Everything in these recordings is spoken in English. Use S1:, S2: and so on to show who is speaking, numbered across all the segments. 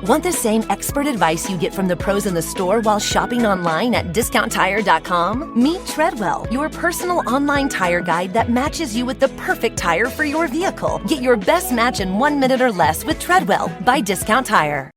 S1: Want the same expert advice you get from the pros in the store while shopping online at DiscountTire.com? Meet Treadwell, your personal online tire guide that matches you with the perfect tire for your vehicle. Get your best match in 1 minute or less with Treadwell by Discount Tire.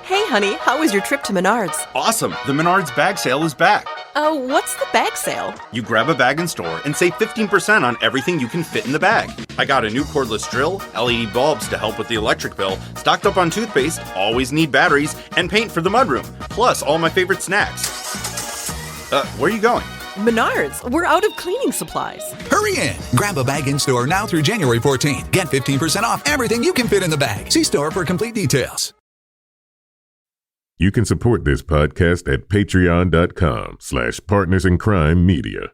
S2: Hey, honey, how was your trip to Menards?
S3: Awesome! The Menards bag sale is back.
S2: Oh, what's the bag sale?
S3: You grab a bag in store and save 15% on everything you can fit in the bag. I got a new cordless drill, LED bulbs to help with the electric bill, stocked up on toothpaste, always need batteries, and paint for the mudroom, plus all my favorite snacks. Where are you going?
S2: Menards, we're out of cleaning supplies.
S4: Hurry in! Grab a bag in store now through January 14th. Get 15% off everything you can fit in the bag. See store for complete details.
S5: You can support this podcast at patreon.com/partnersincrimemedia.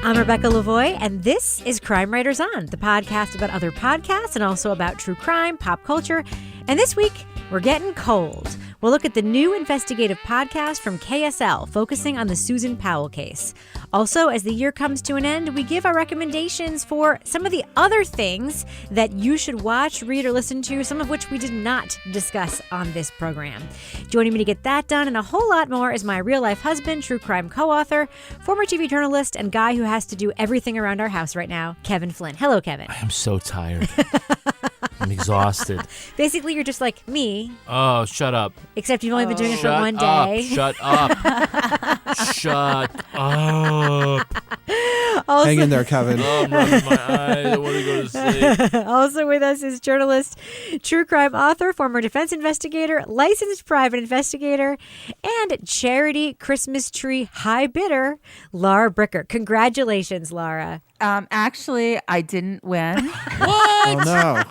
S6: I'm Rebecca Lavoie, and this is Crime Writers On, the podcast about other podcasts and also about true crime, pop culture. And this week, we're getting cold. We'll look at the new investigative podcast from KSL, focusing on the Susan Powell case. Also, as the year comes to an end, we give our recommendations for some of the other things that you should watch, read, or listen to, some of which we did not discuss on this program. Joining me to get that done and a whole lot more is my real-life husband, true crime co-author, former TV journalist, and guy who has to do everything around our house right now, Kevin Flynn. Hello, Kevin.
S7: I am so tired. I'm exhausted.
S6: Basically, you're just like me.
S7: Oh, shut up.
S6: Except you've only been doing it for one
S7: Up,
S6: day.
S7: shut up. Shut up.
S6: Also,
S8: hang in there, Kevin.
S7: Oh, I'm rubbing my eyes. I want to go to sleep.
S6: Also with us is journalist, true crime author, former defense investigator, licensed private investigator, and charity Christmas tree high bidder, Lara Bricker. Congratulations, Lara.
S9: Actually, I didn't win.
S7: What?
S8: Oh, no.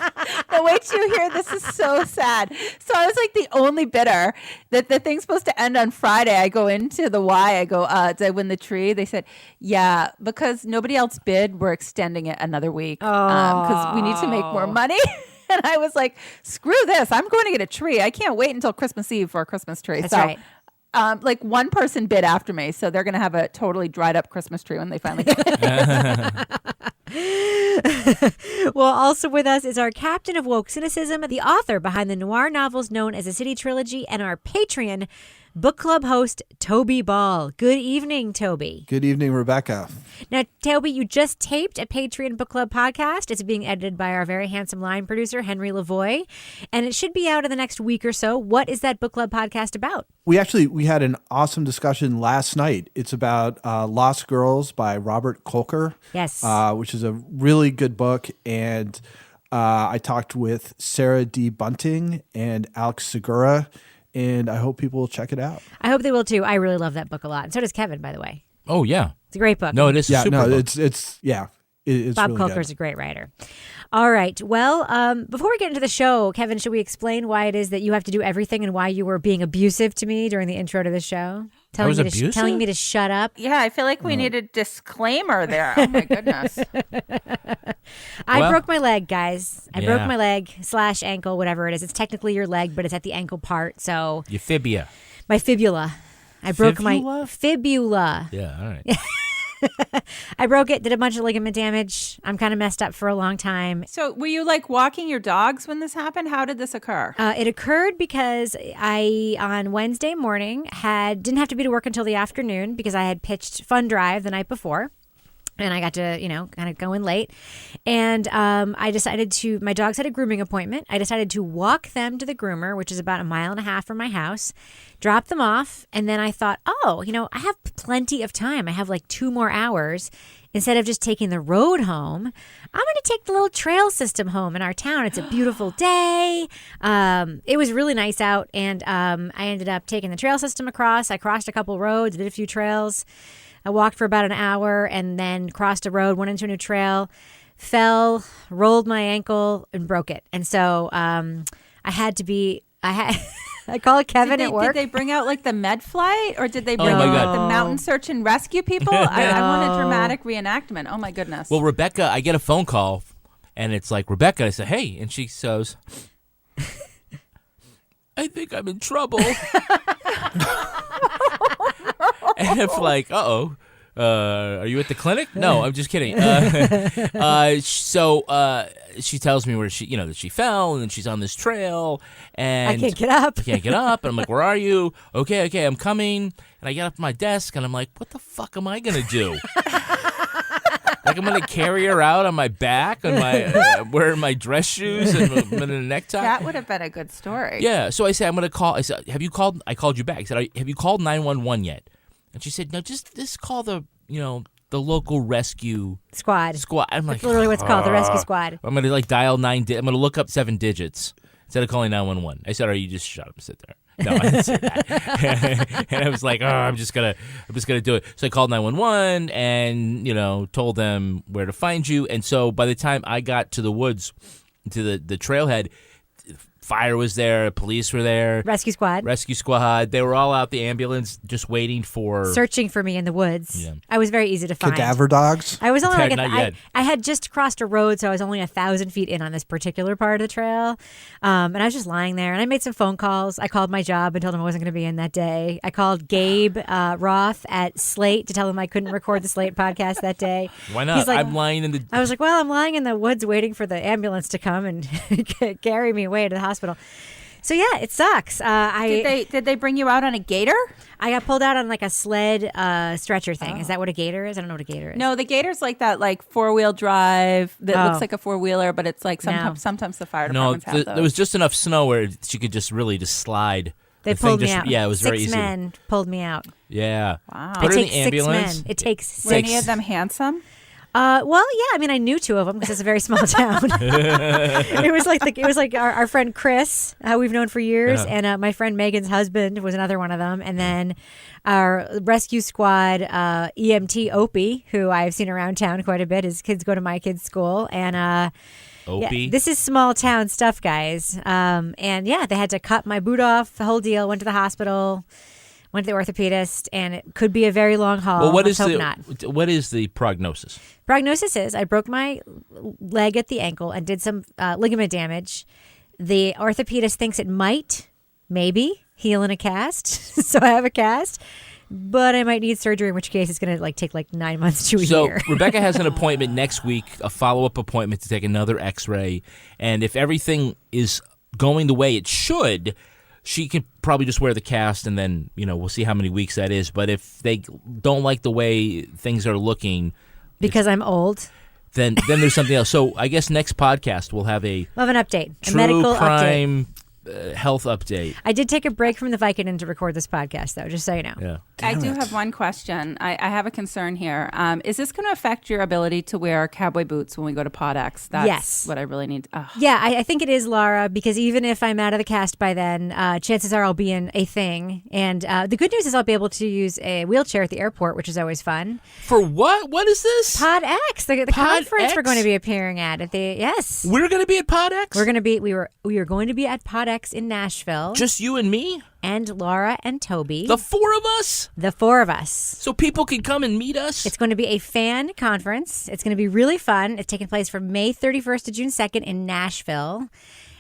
S9: But wait till you hear this is so sad. So I was like the only bidder. That the thing's supposed to end on Friday. I go into the Y. I go, did I win the tree? They said, yeah, because nobody else bid, we're extending it another week because we need to make more money. And I was like, screw this. I'm going to get a tree. I can't wait until Christmas Eve for a Christmas tree.
S6: That's right.
S9: Like one person bid after me, so they're going to have a totally dried up Christmas tree when they finally get it.
S6: Well, also with us is our captain of woke cynicism, the author behind the noir novels known as the City Trilogy, and our Patreon book club host, Toby Ball. Good evening, Toby.
S8: Good evening, Rebecca.
S6: Now, Toby, you just taped a Patreon book club podcast. It's being edited by our very handsome line producer, Henry Lavoie, and it should be out in the next week or so. What is that book club podcast about? We
S8: had an awesome discussion last night. It's about Lost Girls by Robert Kolker.
S6: Yes.
S8: Which is a really good book. And I talked with Sarah D. Bunting and Alex Segura, and I hope people will check it out.
S6: I hope they will too. I really love that book a lot. And so does Kevin, by the way.
S7: Oh, yeah.
S6: It's a great book.
S7: No, it is a super book.
S8: It's
S6: Bob
S8: really
S6: Kolker's a great writer. All right. Well, before we get into the show, Kevin, should we explain why it is that you have to do everything and why you were being abusive to me during the intro to the show? Telling me to shut up.
S9: Yeah, I feel like we need a disclaimer there. Oh, my goodness.
S6: I broke my leg, guys. I broke my leg / ankle, whatever it is. It's technically your leg, but it's at the ankle part. So
S7: Your fibia.
S6: My fibula. I broke my fibula.
S7: Yeah, all right.
S6: I broke it, did a bunch of ligament damage. I'm kind of messed up for a long time.
S9: So were you like walking your dogs when this happened? How did this occur?
S6: It occurred because I, on Wednesday morning, didn't have to be to work until the afternoon because I had pitched Fun Drive the night before. And I got to, kind of go in late. And I decided my dogs had a grooming appointment. I decided to walk them to the groomer, which is about 1.5 miles from my house, drop them off. And then I thought, I have plenty of time. I have like 2 more hours. Instead of just taking the road home, I'm going to take the little trail system home in our town. It's a beautiful day. It was really nice out. And I ended up taking the trail system across. I crossed a couple roads, did a few trails. I walked for about an hour and then crossed a road, went into a new trail, fell, rolled my ankle, and broke it. And so I called Kevin at work.
S9: Did they bring out like the med flight, or did they bring out the mountain search and rescue people? I want a dramatic reenactment. Oh my goodness.
S7: Well, Rebecca, I get a phone call and it's like, Rebecca, I said, hey, and she says, I think I'm in trouble. And it's like, uh-oh. Are you at the clinic? No, I'm just kidding. So she tells me where that she fell, and then she's on this trail, and
S6: I can't get up.
S7: I can't get up. And I'm like, where are you? Okay, I'm coming. And I get up to my desk, and I'm like, what the fuck am I gonna do? Like, I'm gonna carry her out on my back, on my wearing my dress shoes and a necktie.
S9: That would have been a good story.
S7: Yeah. So I said, I'm gonna call. I said, have you called? I called you back. I said, have you called 911 yet? And she said, no, just call the local rescue
S6: Squad.
S7: I'm like,
S6: That's literally what's called, the rescue squad.
S7: I'm going to dial 9. I'm going to look up 7 digits instead of calling 911. I said, you just shut up and sit there. No, I didn't say that. And I was like, I'm just gonna do it. So I called 911 and, told them where to find you. And so by the time I got to the woods, to the trailhead, fire was there, police were there.
S6: Rescue squad.
S7: They were all out the ambulance just waiting for...
S6: searching for me in the woods.
S7: Yeah.
S6: I was very easy to find.
S8: Cadaver dogs?
S6: I was only
S7: Not yet.
S6: I had just crossed a road, so I was only 1,000 feet in on this particular part of the trail. And I was just lying there, and I made some phone calls. I called my job and told them I wasn't going to be in that day. I called Gabe Roth at Slate to tell him I couldn't record the Slate podcast that day.
S7: Why not?
S6: He's like,
S7: I'm lying in the...
S6: I was like, well, I'm lying in the woods waiting for the ambulance to come and carry me away to the hospital. So yeah, it sucks.
S9: Did they bring you out on a gator?
S6: I got pulled out on like a sled stretcher thing. Is that what a gator is? I don't know what a gator is.
S9: No, the gator's like that, like 4-wheel drive that looks like a 4-wheeler, but it's like sometimes the fire departments have those.
S7: There was just enough snow where she could just slide.
S6: They pulled me out.
S7: Yeah, it was very easy.
S6: 6 men pulled me out.
S7: Yeah.
S9: Wow.
S7: Put her in
S6: It
S7: the
S6: takes 6
S7: ambulance.
S6: men. It takes
S9: Were
S6: 6.
S9: any of them handsome?
S6: Well, yeah. I mean, I knew 2 of them because it's a very small town. It was like our friend Chris, who we've known for years, and my friend Megan's husband was another one of them, and then our rescue squad EMT Opie, who I've seen around town quite a bit. His kids go to my kids' school, and
S7: Opie.
S6: yeah, this is small town stuff, guys. And yeah, they had to cut my boot off, the whole deal. Went to the hospital. Went to the orthopedist, and it could be a very long haul.
S7: Well, what is the prognosis?
S6: Prognosis is I broke my leg at the ankle and did some ligament damage. The orthopedist thinks it maybe heal in a cast, so I have a cast. But I might need surgery, in which case it's going to take 9 months to a year.
S7: So Rebecca has an appointment next week, a follow-up appointment to take another X-ray, and if everything is going the way it should, she can probably just wear the cast, and then we'll see how many weeks that is. But if they don't like the way things are looking,
S6: because I'm old,
S7: then there's something else. So I guess next podcast we'll have an
S6: update,
S7: true
S6: a medical
S7: crime
S6: update.
S7: Health update.
S6: I did take a break from the Vicodin to record this podcast, though, just so you know.
S7: Yeah.
S9: I do have one question. I have a concern here. Is this going to affect your ability to wear cowboy boots when we go to PodX? That's
S6: yes.
S9: what I really need.
S6: Yeah, I think it is, Lara, because even if I'm out of the cast by then, chances are I'll be in a thing. And the good news is I'll be able to use a wheelchair at the airport, which is always fun.
S7: For what? What is this?
S6: PodX, the conference we're going to be appearing at. Yes.
S7: We're going to be at PodX?
S6: We are going to be at PodX in Nashville.
S7: Just you and me?
S6: And Lara and Toby.
S7: The 4 of us?
S6: The 4 of us.
S7: So people can come and meet us?
S6: It's going to be a fan conference. It's going to be really fun. It's taking place from May 31st to June 2nd in Nashville.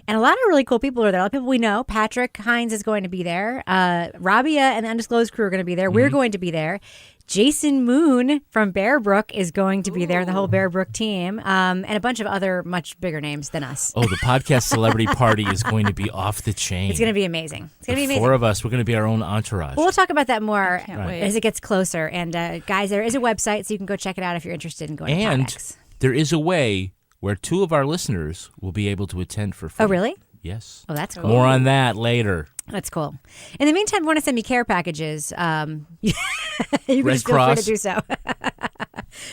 S6: And a lot of really cool people are there. A lot of people we know. Patrick Hines is going to be there. Rabia and the Undisclosed crew are going to be there. We're going to be there. Jason Moon from Bear Brook is going to be there, and the whole Bear Brook team, and a bunch of other much bigger names than us.
S7: Oh, the podcast celebrity party is going to be off the chain.
S6: It's going to be amazing. It's going to be amazing.
S7: 4 of us, we're going to be our own entourage.
S6: We'll talk about that more
S9: wait.
S6: as it gets closer. And guys, there is a website, so you can go check it out if you're interested in going to PodX.
S7: There is a way where 2 of our listeners will be able to attend for free.
S6: Oh, really?
S7: Yes.
S6: Oh, that's cool.
S7: More on that later.
S6: That's cool. In the meantime, if you want to send me care packages, you can just feel free to do so.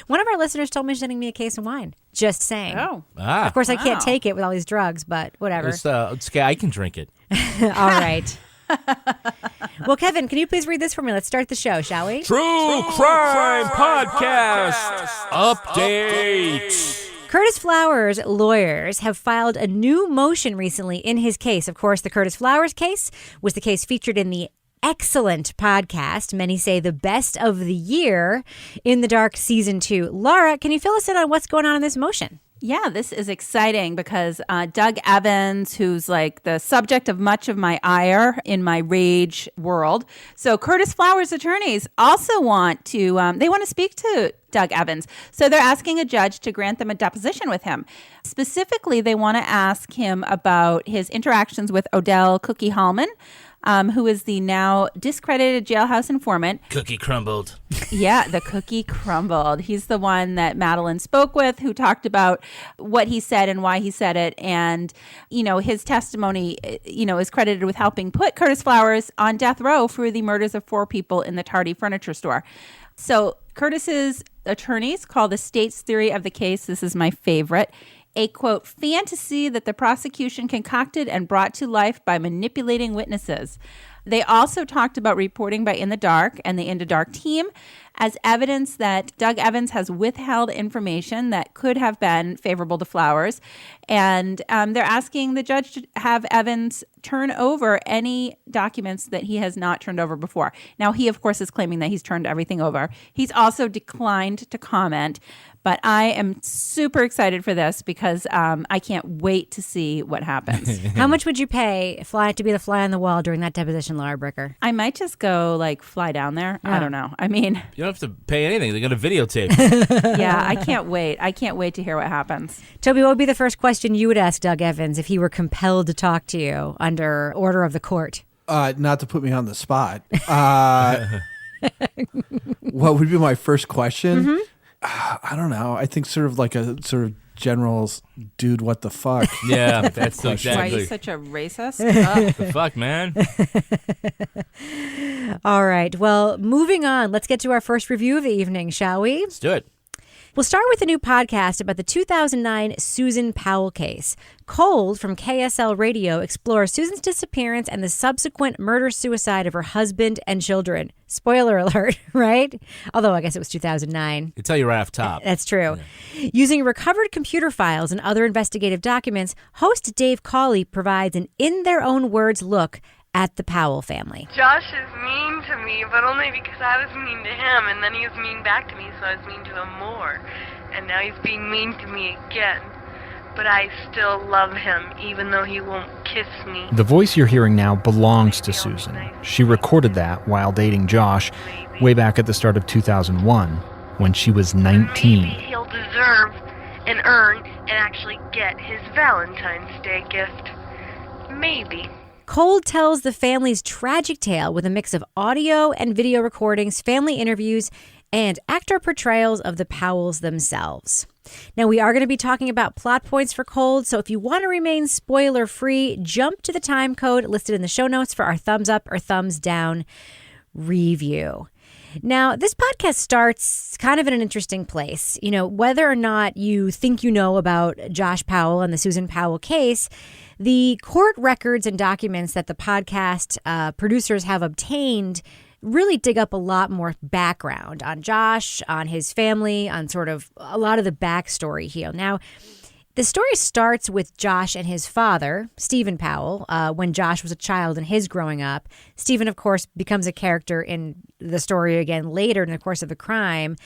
S6: One of our listeners told me she's sending me a case of wine. Just saying.
S9: Oh.
S6: Of course, I can't take it with all these drugs, but whatever.
S7: It's okay, I can drink it.
S6: All right. Well, Kevin, can you please read this for me? Let's start the show, shall we?
S7: True Crime Podcast Update.
S6: Curtis Flowers' lawyers have filed a new motion recently in his case. Of course, the Curtis Flowers case was the case featured in the excellent podcast, many say the best of the year, In the Dark Season 2. Lara, can you fill us in on what's going on in this motion?
S9: Yeah, this is exciting because Doug Evans, who's like the subject of much of my ire in my rage world. So Curtis Flowers' attorneys also want to, they want to speak to Doug Evans. So they're asking a judge to grant them a deposition with him. Specifically, they want to ask him about his interactions with Odell Cookie Hallman, who is the now discredited jailhouse informant.
S7: Cookie crumbled.
S9: Yeah, the cookie crumbled. He's the one that Madeline spoke with, who talked about what he said and why he said it. And, his testimony, is credited with helping put Curtis Flowers on death row for the murders of 4 people in the Tardy furniture store. So Curtis's attorneys call the state's theory of the case, this is my favorite, a, quote, fantasy that the prosecution concocted and brought to life by manipulating witnesses. They also talked about reporting by In the Dark and the In the Dark team as evidence that Doug Evans has withheld information that could have been favorable to Flowers. And they're asking the judge to have Evans turn over any documents that he has not turned over before. Now, he, of course, is claiming that he's turned everything over. He's also declined to comment. But I am super excited for this because I can't wait to see what happens.
S6: How much would you pay to be the fly on the wall during that deposition, Lara Bricker?
S9: I might just go fly down there.
S6: Yeah.
S9: I don't know. I mean,
S7: You don't have to pay anything. They're going to videotape.
S9: yeah, I can't wait. I can't wait to hear what happens.
S6: Toby, what would be the first question you would ask Doug Evans if he were compelled to talk to you under order of the court?
S8: Not to put me on the spot. What would be my first question?
S6: Mm-hmm.
S8: I don't know. I think sort of like a sort of general dude, what the fuck?
S7: Yeah, that's
S9: Why are
S7: exactly.
S9: you such a racist? Ugh.
S7: The fuck, man.
S6: All right. Well, moving on. Let's get to our first review of the evening, shall we?
S7: Let's do it.
S6: We'll start with a new podcast about the 2009 Susan Powell case. Cold from KSL Radio explores Susan's disappearance and the subsequent murder-suicide of her husband and children. Spoiler alert, right? Although I guess it was 2009.
S7: They tell you right off top.
S6: That's true. Yeah. Using recovered computer files and other investigative documents, host Dave Cawley provides an in-their-own-words look at the Powell family.
S10: Josh is mean to me, but only because I was mean to him, and then he was mean back to me, so I was mean to him more. And now he's being mean to me again. But I still love him, even though he won't kiss me.
S11: The voice you're hearing now belongs to Susan. She recorded that while dating Josh way back at the start of 2001, when she was 19.
S10: Maybe he'll deserve and earn and actually get his Valentine's Day gift. Maybe.
S6: Cold tells the family's tragic tale with a mix of audio and video recordings, family interviews, and actor portrayals of the Powells themselves. Now, we are going to be talking about plot points for Cold, so if you want to remain spoiler-free, jump to the time code listed in the show notes for our thumbs up or thumbs down review. Now, this podcast starts kind of in an interesting place. Whether or not you think you know about Josh Powell and the Susan Powell case, the court records and documents that the podcast producers have obtained really dig up a lot more background on Josh, on his family, on sort of a lot of the backstory here. Now, the story starts with Josh and his father, Stephen Powell, when Josh was a child and his growing up. Stephen, of course, becomes a character in the story again later in the course of the crime.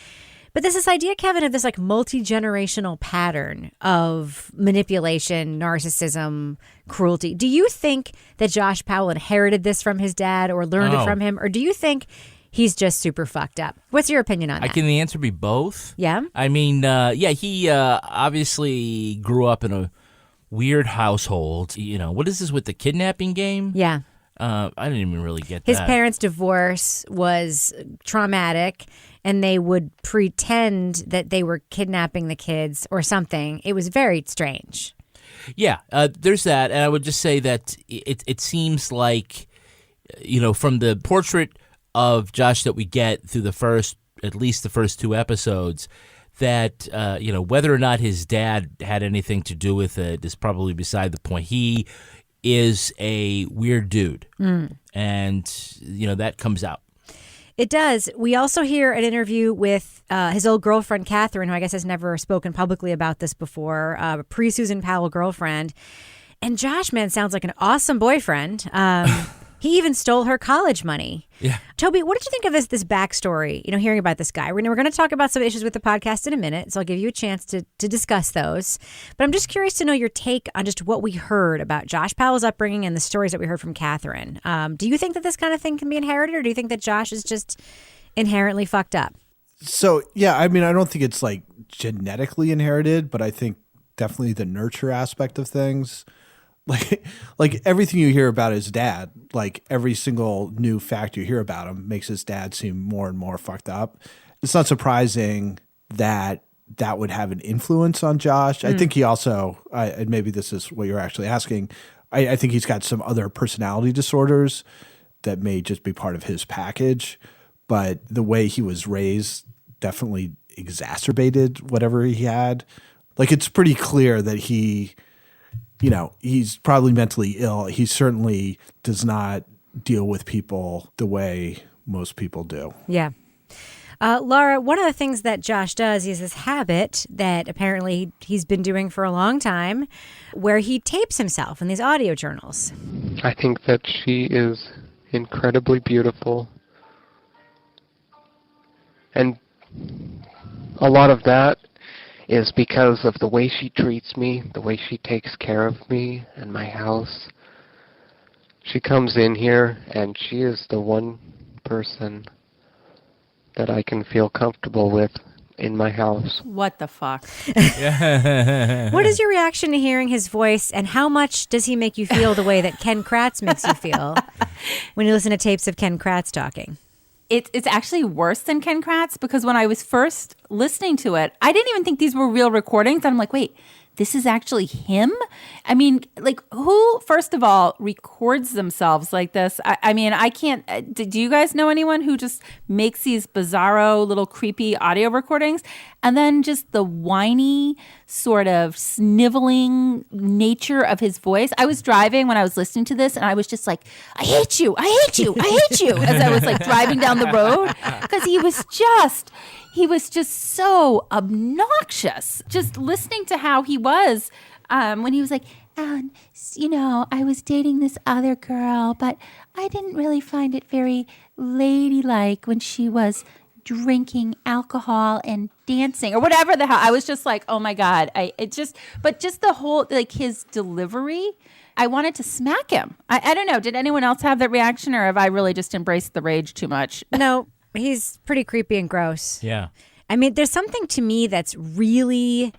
S6: But there's this idea, Kevin, of this multi-generational pattern of manipulation, narcissism, cruelty. Do you think that Josh Powell inherited this from his dad or learned it from him? Or do you think he's just super fucked up? What's your opinion on that?
S7: Can the answer be both?
S6: Yeah?
S7: I mean, he obviously grew up in a weird household. What is this with the kidnapping game?
S6: Yeah.
S7: I didn't even really get
S6: His
S7: that.
S6: parents' divorce was traumatic, and they would pretend that they were kidnapping the kids or something. It was very strange.
S7: Yeah, there's that. And I would just say that it seems like, from the portrait of Josh that we get through at least the first 2 episodes, that, whether or not his dad had anything to do with it is probably beside the point. He is a weird dude, and, that comes out.
S6: It does. We also hear an interview with his old girlfriend, Catherine, who I guess has never spoken publicly about this before, pre-Susan Powell girlfriend. And Josh, man, sounds like an awesome boyfriend. He even stole her college money.
S7: Yeah.
S6: Toby, what did you think of this backstory, hearing about this guy? We're going to talk about some issues with the podcast in a minute, so I'll give you a chance to discuss those. But I'm just curious to know your take on just what we heard about Josh Powell's upbringing and the stories that we heard from Catherine. Do you think that this kind of thing can be inherited, or do you think that Josh is just inherently fucked up?
S8: So, yeah, I mean, I don't think it's like genetically inherited, but I think definitely the nurture aspect of things. Like everything you hear about his dad, like every single new fact you hear about him makes his dad seem more and more fucked up. It's not surprising that would have an influence on Josh. I think he also, and maybe this is what you're actually asking, I think he's got some other personality disorders that may just be part of his package. But the way he was raised definitely exacerbated whatever he had. Like, it's pretty clear that he's probably mentally ill. He certainly does not deal with people the way most people do.
S6: Yeah. Lara, one of the things that Josh does is this habit that apparently he's been doing for a long time where he tapes himself in these audio journals.
S12: I think that she is incredibly beautiful. And a lot of that is because of the way she treats me, the way she takes care of me and my house. She comes in here and she is the one person that I can feel comfortable with in my house.
S9: What the fuck?
S6: What is your reaction to hearing his voice, and how much does he make you feel the way that Ken Kratz makes you feel when you listen to tapes of Ken Kratz talking?
S9: It's actually worse than Ken Kratz, because when I was first listening to it, I didn't even think these were real recordings. I'm like, wait, this is actually him? I mean, like, who, first of all, records themselves like this? I mean, I can't. Do you guys know anyone who just makes these bizarro little creepy audio recordings? And then just the whiny, sort of sniveling nature of his voice. I was driving when I was listening to this, and I was just like, I hate you, I hate you, I hate you, as I was like driving down the road, because he was just so obnoxious. Just listening to how he was when he was like, I was dating this other girl, but I didn't really find it very ladylike when she was drinking alcohol and dancing or whatever the hell. I was just like, oh my God. But just the whole, like, his delivery, I wanted to smack him. I don't know. Did anyone else have that reaction, or have I really just embraced the rage too much?
S6: No, he's pretty creepy and gross.
S7: Yeah.
S6: I mean, there's something to me that's really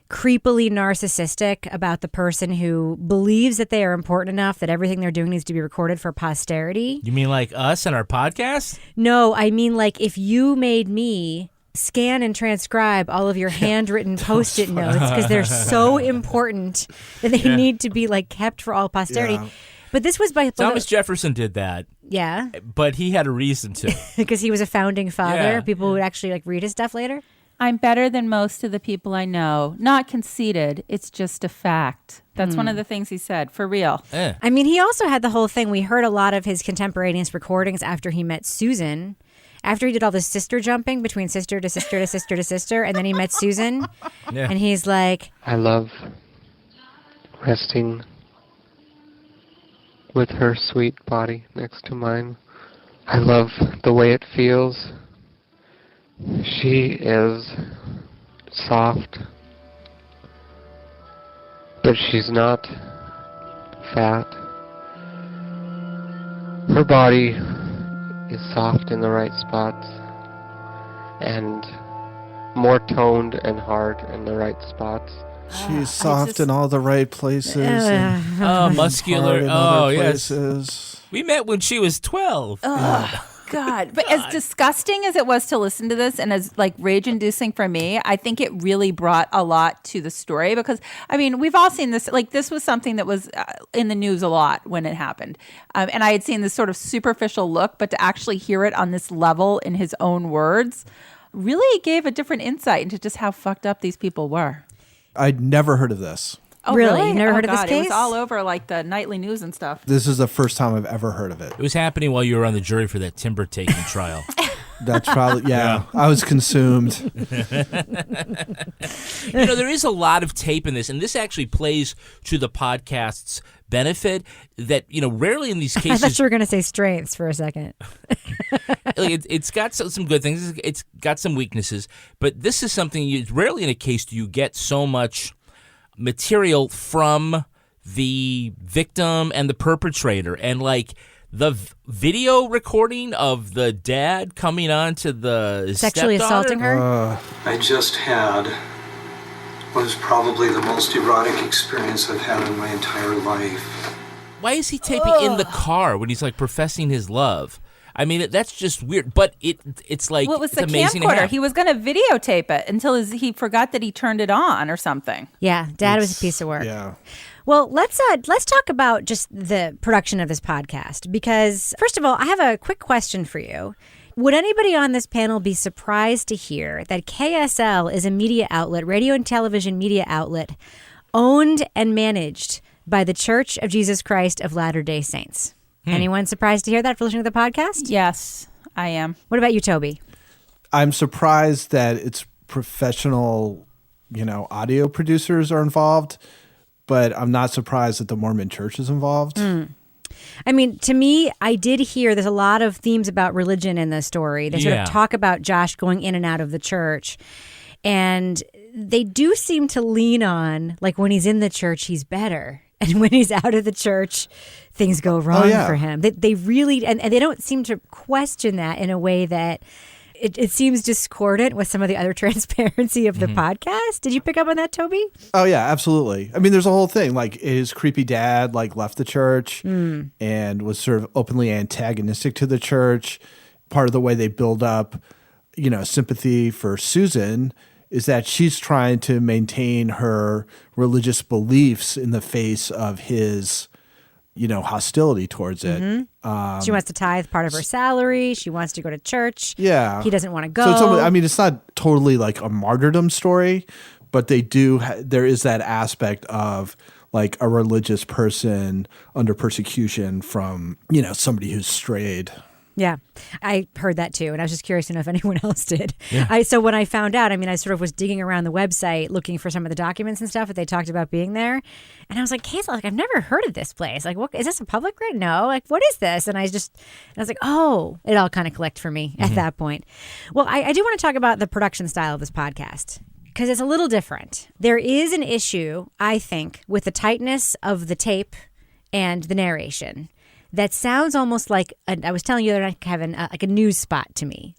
S6: creepily narcissistic about the person who believes that they are important enough that everything they're doing needs to be recorded for posterity.
S7: You mean like us and our podcast?
S6: No, I mean like if you made me scan and transcribe all of your handwritten Post-it notes because they're so important that they need to be like kept for all posterity.
S8: Yeah.
S6: But this was by
S7: Thomas Jefferson did that.
S6: Yeah.
S7: But he had a reason to.
S6: Because he was a founding father.
S7: Yeah.
S6: People would actually like read his stuff later.
S9: I'm better than most of the people I know. Not conceited. It's just a fact. That's one of the things he said, for real.
S6: I mean, he also had the whole thing. We heard a lot of his contemporaneous recordings after he met Susan. After he did all this sister jumping between sister to sister to sister to sister, and then he met Susan. Yeah. And he's like,
S12: I love resting with her sweet body next to mine. I love the way it feels. She is soft, but she's not fat. Her body is soft in the right spots and more toned and hard in the right spots.
S8: She's soft in all the right places. And
S7: muscular.
S8: hard in other
S7: Yes.
S8: places.
S7: We met when she was 12.
S9: God. But as disgusting as it was to listen to this and as like rage-inducing for me, I think it really brought a lot to the story because, I mean, we've all seen this. Like, this was something that was in the news a lot when it happened. And I had seen this sort of superficial look, but to actually hear it on this level in his own words really gave a different insight into just how fucked up these people were.
S8: I'd never heard of this.
S9: Oh,
S6: really? You've never heard of this case?
S9: It was all over like the nightly news and stuff.
S8: This is the first time I've ever heard of it.
S7: It was happening while you were on the jury for that timber taking trial.
S8: That's probably, yeah. I was consumed.
S7: There is a lot of tape in this, and this actually plays to the podcast's benefit that, rarely in these cases.
S6: I thought you were going to say strengths for a second.
S7: It's got some good things. It's got some weaknesses, but this is something rarely in a case do you get so much material from the victim and the perpetrator, and the video recording of the dad coming on to the
S6: sexually assaulting her.
S13: I just had what is probably the most erotic experience I've had in my entire life.
S7: Why is he taping in the car when he's professing his love? I mean, that's just weird. But it's like,
S9: well, it was the
S7: amazing
S9: camcorder. He was going to videotape it until he forgot that he turned it on or something.
S6: Yeah, Dad was a piece of work.
S8: Yeah.
S6: Well, let's talk about just the production of this podcast, because first of all, I have a quick question for you. Would anybody on this panel be surprised to hear that KSL is a media outlet, radio and television media outlet, owned and managed by the Church of Jesus Christ of Latter-day Saints? Anyone surprised to hear that for listening to the podcast?
S9: Yes, I am.
S6: What about you, Toby?
S8: I'm surprised that it's professional, audio producers are involved, but I'm not surprised that the Mormon Church is involved.
S6: I mean, to me, I did hear there's a lot of themes about religion in the story. They sort of talk about Josh going in and out of the church. And they do seem to lean on, when he's in the church, he's better. And when he's out of the church, things go wrong for him. They really, and they don't seem to question that in a way that it seems discordant with some of the other transparency of the podcast. Did you pick up on that, Toby?
S8: Oh, yeah, absolutely. I mean, there's a whole thing. His creepy dad, left the church and was sort of openly antagonistic to the church. Part of the way they build up, sympathy for Susan is that she's trying to maintain her religious beliefs in the face of his, hostility towards it.
S6: She wants to tithe part of her salary. She wants to go to church.
S8: Yeah.
S6: He doesn't want to go.
S8: So it's not totally a martyrdom story, but they do. There is that aspect of a religious person under persecution from, somebody who's strayed.
S6: Yeah, I heard that too, and I was just curious to know if anyone else did.
S7: Yeah.
S6: So when I found out, I sort of was digging around the website looking for some of the documents and stuff that they talked about being there, and I was like, Hazel, I've never heard of this place. What is this a public record? No, what is this? And I was like, oh, it all kind of clicked for me at that point. Well, I do want to talk about the production style of this podcast, because it's a little different. There is an issue, I think, with the tightness of the tape and the narration that sounds almost like, I was telling you the other night, Kevin, like a news spot to me.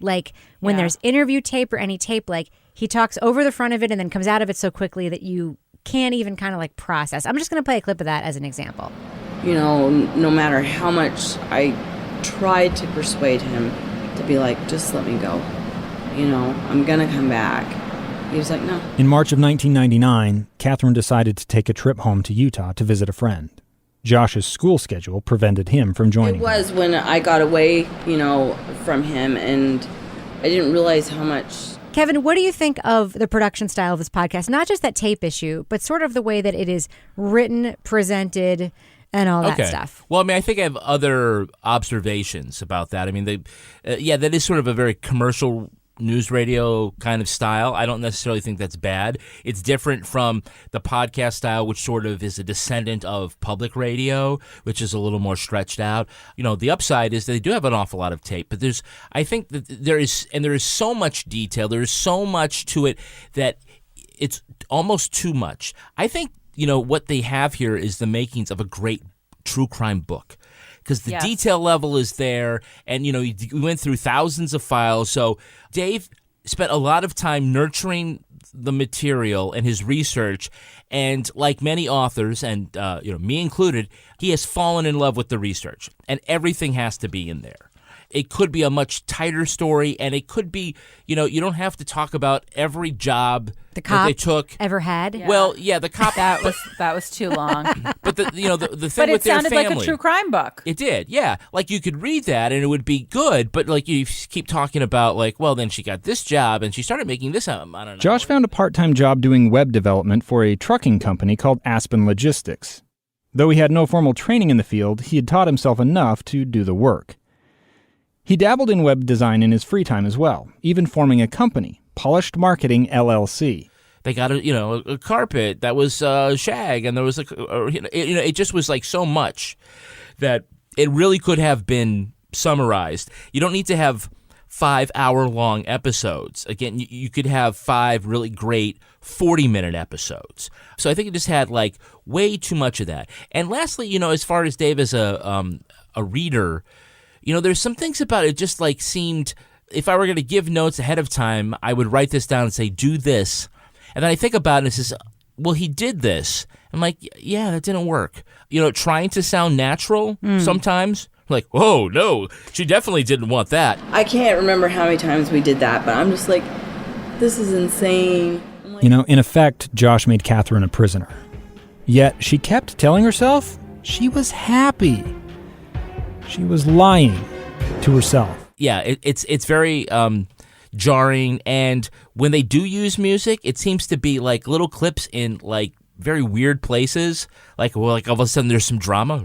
S6: When there's interview tape or any tape, he talks over the front of it and then comes out of it so quickly that you can't even kind of process. I'm just going to play a clip of that as an example.
S14: No matter how much I tried to persuade him to be just let me go. I'm going to come back. He was like, no.
S11: In March of 1999, Catherine decided to take a trip home to Utah to visit a friend. Josh's school schedule prevented him from joining.
S14: It was when I got away, from him, and I didn't realize how much.
S6: Kevin, what do you think of the production style of this podcast? Not just that tape issue, but sort of the way that it is written, presented, and all that stuff.
S7: Well, I think I have other observations about that. That is sort of a very commercial news radio kind of style. I don't necessarily think that's bad. It's different from the podcast style, which sort of is a descendant of public radio, which is a little more stretched out. The upside is they do have an awful lot of tape, but I think that there is so much detail, there is so much to it that it's almost too much. I think, what they have here is the makings of a great true crime book. Because the detail level is there, and we went through thousands of files. So Dave spent a lot of time nurturing the material and his research, and like many authors, and me included, he has fallen in love with the research, and everything has to be in there. It could be a much tighter story, and it could be, you don't have to talk about every job
S6: the cop
S7: that they took
S6: ever had.
S9: Yeah.
S7: Well, yeah, the cop
S9: that was too long.
S7: But the thing
S9: but
S7: with
S9: it
S7: their
S9: sounded
S7: family,
S9: like a true crime book.
S7: It did, yeah. You could read that and it would be good, but you keep talking about well, then she got this job and she started making this. I don't know.
S11: Josh found a part-time job doing web development for a trucking company called Aspen Logistics. Though he had no formal training in the field, he had taught himself enough to do the work. He dabbled in web design in his free time as well, even forming a company, Polished Marketing LLC.
S7: They got a carpet that was shag, and there was it just was like so much that it really could have been summarized. You don't need to have 5-hour-long episodes. Again, you could have 5 really great 40-minute episodes. So I think it just had like way too much of that. And lastly, as far as Dave as a reader, there's some things about it just like seemed, if I were going to give notes ahead of time, I would write this down and say, do this. And then I think about it and it says, well, he did this. I'm like, yeah, that didn't work. Trying to sound natural sometimes. Like, whoa, no, she definitely didn't want that.
S14: I can't remember how many times we did that, but I'm just like, this is insane.
S11: In effect, Josh made Catherine a prisoner. Yet she kept telling herself she was happy. She was lying to herself.
S7: Yeah, it's very jarring, and when they do use music, it seems to be like little clips in like very weird places. Like all of a sudden there's some drama.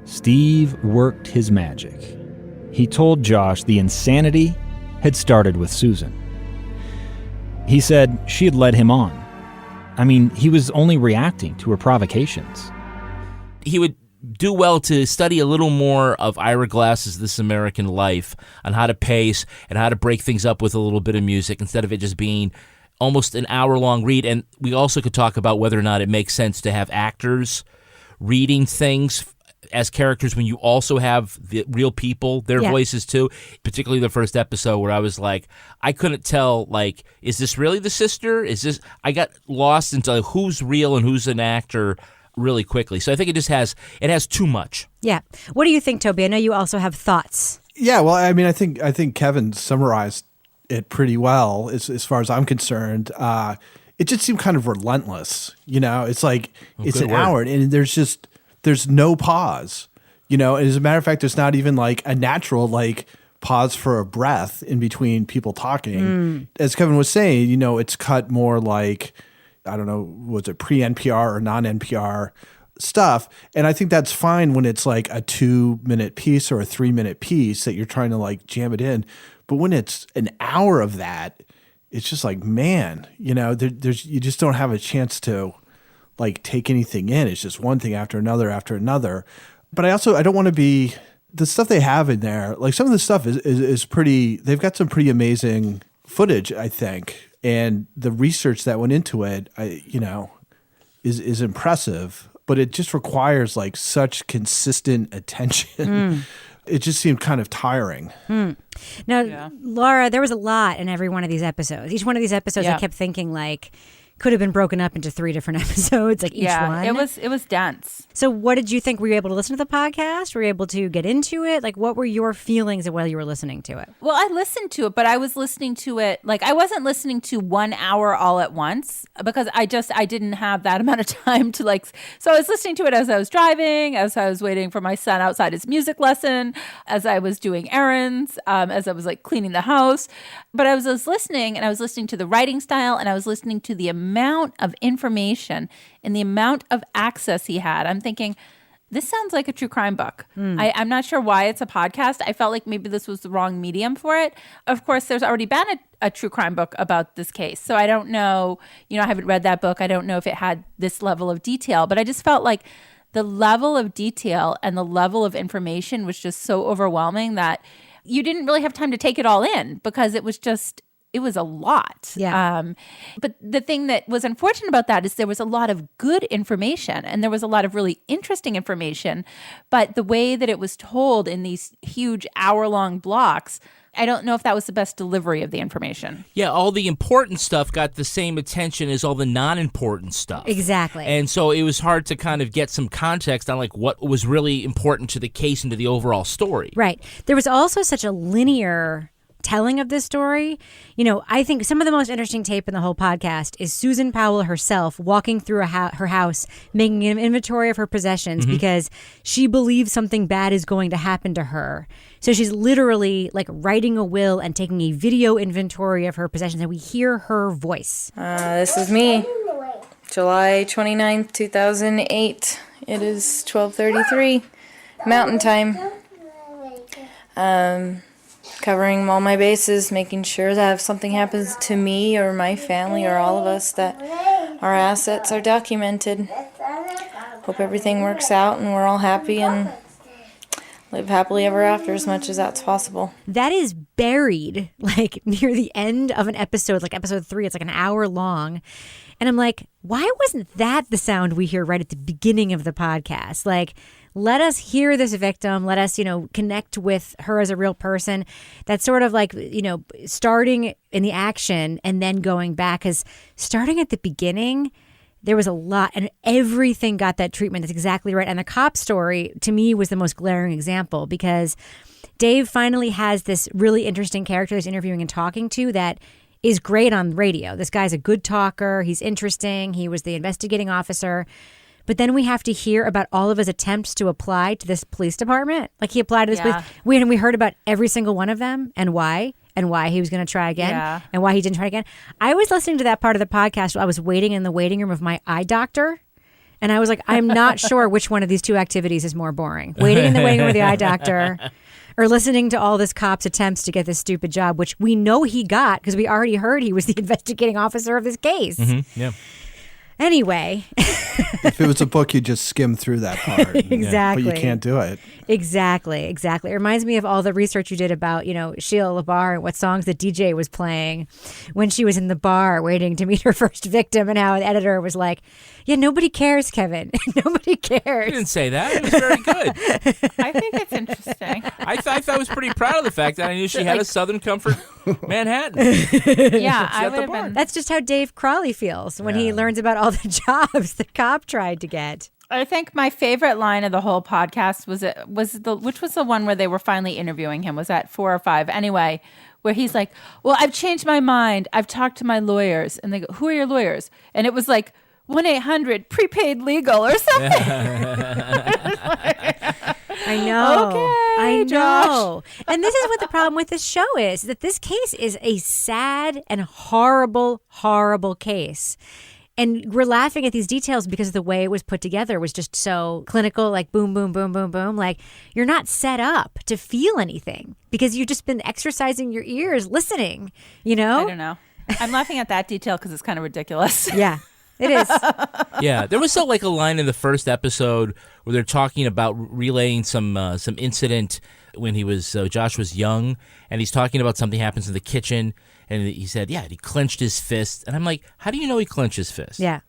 S11: Steve worked his magic. He told Josh the insanity had started with Susan. He said she had led him on. I mean, he was only reacting to her provocations.
S7: He would do well to study a little more of Ira Glass's This American Life on how to pace and how to break things up with a little bit of music instead of it just being almost an hour-long read. And we also could talk about whether or not it makes sense to have actors reading things as characters when you also have the real people, their voices too, particularly the first episode where I was like, I couldn't tell, like, is this really the sister? I got lost into like, who's real and who's an actor really quickly. So I think it has too much. Yeah.
S6: What do you think, Toby? I know you also have thoughts.
S8: Yeah, well, I mean, I think Kevin summarized it pretty well as far as I'm concerned. It just seemed kind of relentless. It's like it's an hour and there's no pause. And as a matter of fact, there's not even like a natural like pause for a breath in between people talking. As Kevin was saying, it's cut more like, I don't know, was it pre-NPR or non-NPR stuff? And I think that's fine when it's like a 2-minute piece or a 3-minute piece that you're trying to like jam it in. But when it's an hour of that, it's just like, man, there's you just don't have a chance to like take anything in. It's just one thing after another. But I don't want to be, the stuff they have in there, like some of the stuff is pretty, they've got some pretty amazing footage, I think. And the research that went into it, is impressive, but it just requires like such consistent attention. It just seemed kind of tiring.
S6: Now, Lara, there was a lot in every one of these episodes. Each one of these episodes, I kept thinking like, could have been broken up into 3 different episodes, like each one.
S9: It was dense.
S6: So what did you think? Were you able to listen to the podcast? Were you able to get into it? Like, what were your feelings while you were listening to it?
S9: Well, I listened to it, but I was listening to it, like I wasn't listening to 1 hour all at once because I didn't have that amount of time to like, so I was listening to it as I was driving, as I was waiting for my son outside his music lesson, as I was doing errands, as I was like cleaning the house. But I was listening, and I was listening to the writing style, and I was listening to the amount of information and the amount of access he had. I'm thinking, this sounds like a true crime book. I'm not sure why it's a podcast. I felt like maybe this was the wrong medium for it. Of course, there's already been a true crime book about this case. So I don't know, I haven't read that book. I don't know if it had this level of detail, but I just felt like the level of detail and the level of information was just so overwhelming that you didn't really have time to take it all in because it was a lot.
S6: Yeah.
S9: But the thing that was unfortunate about that is there was a lot of good information and there was a lot of really interesting information. But the way that it was told in these huge hour-long blocks, I don't know if that was the best delivery of the information.
S7: Yeah, all the important stuff got the same attention as all the non-important stuff.
S6: Exactly.
S7: And so it was hard to kind of get some context on like what was really important to the case and to the overall story.
S6: Right. There was also such a linear telling of this story. I think some of the most interesting tape in the whole podcast is Susan Powell herself walking through her house, making an inventory of her possessions because she believes something bad is going to happen to her. So she's literally like writing a will and taking a video inventory of her possessions, and we hear her voice.
S15: This is me, July 29th, 2008. It is 12:33 Mountain Time. covering all my bases, making sure that if something happens to me or my family or all of us, that our assets are documented. Hope everything works out and we're all happy and live happily ever after as much as that's possible.
S6: That is buried like near the end of an episode, like episode 3. It's like an hour long. And I'm like, why wasn't that the sound we hear right at the beginning of the podcast? Like, let us hear this victim. Let us, connect with her as a real person. That's sort of like, starting in the action and then going back. Because starting at the beginning, there was a lot, and everything got that treatment. That's exactly right. And the cop story, to me, was the most glaring example because Dave finally has this really interesting character he's interviewing and talking to that is great on radio. This guy's a good talker. He's interesting. He was the investigating officer. But then we have to hear about all of his attempts to apply to this police department. Like he applied to this police. We heard about every single one of them and why he was going to try again and why he didn't try again. I was listening to that part of the podcast while I was waiting in the waiting room of my eye doctor. And I was like, I'm not sure which one of these two activities is more boring. Waiting in the waiting room with the eye doctor or listening to all this cop's attempts to get this stupid job, which we know he got because we already heard he was the investigating officer of this case.
S7: Mm-hmm. Yeah.
S6: Anyway.
S8: If it was a book, you'd just skim through that part.
S6: Exactly.
S8: But you can't do it.
S6: Exactly. It reminds me of all the research you did about, Sheila LaBar and what songs the DJ was playing when she was in the bar waiting to meet her first victim and how an editor was like, yeah, nobody cares, Kevin. Nobody cares.
S7: You didn't say that. It was very good.
S9: I think it's interesting.
S7: I thought I was pretty proud of the fact that I knew she had a Southern Comfort Manhattan.
S9: Yeah, I would have been.
S6: That's just how Dave Crawley feels when he learns about all the jobs the cop tried to get.
S9: I think my favorite line of the whole podcast which was the one where they were finally interviewing him. Was that 4 or 5? Anyway, where he's like, well, I've changed my mind. I've talked to my lawyers. And they go, who are your lawyers? And it was like 1-800 prepaid legal or something.
S6: I know.
S9: Okay,
S6: I know.
S9: Josh.
S6: And this is what the problem with this show is, that this case is a sad and horrible, horrible case. And we're laughing at these details because the way it was put together was just so clinical, like boom, boom, boom, boom, boom. Like you're not set up to feel anything because you've just been exercising your ears listening,
S9: I don't know. I'm laughing at that detail because it's kind of ridiculous.
S6: Yeah. It is.
S7: Yeah, there was a line in the first episode where they're talking about relaying some incident when Josh was young, and he's talking about something happens in the kitchen, and he said, he clenched his fist, and I'm like, how do you know he clenched his fist?
S6: Yeah.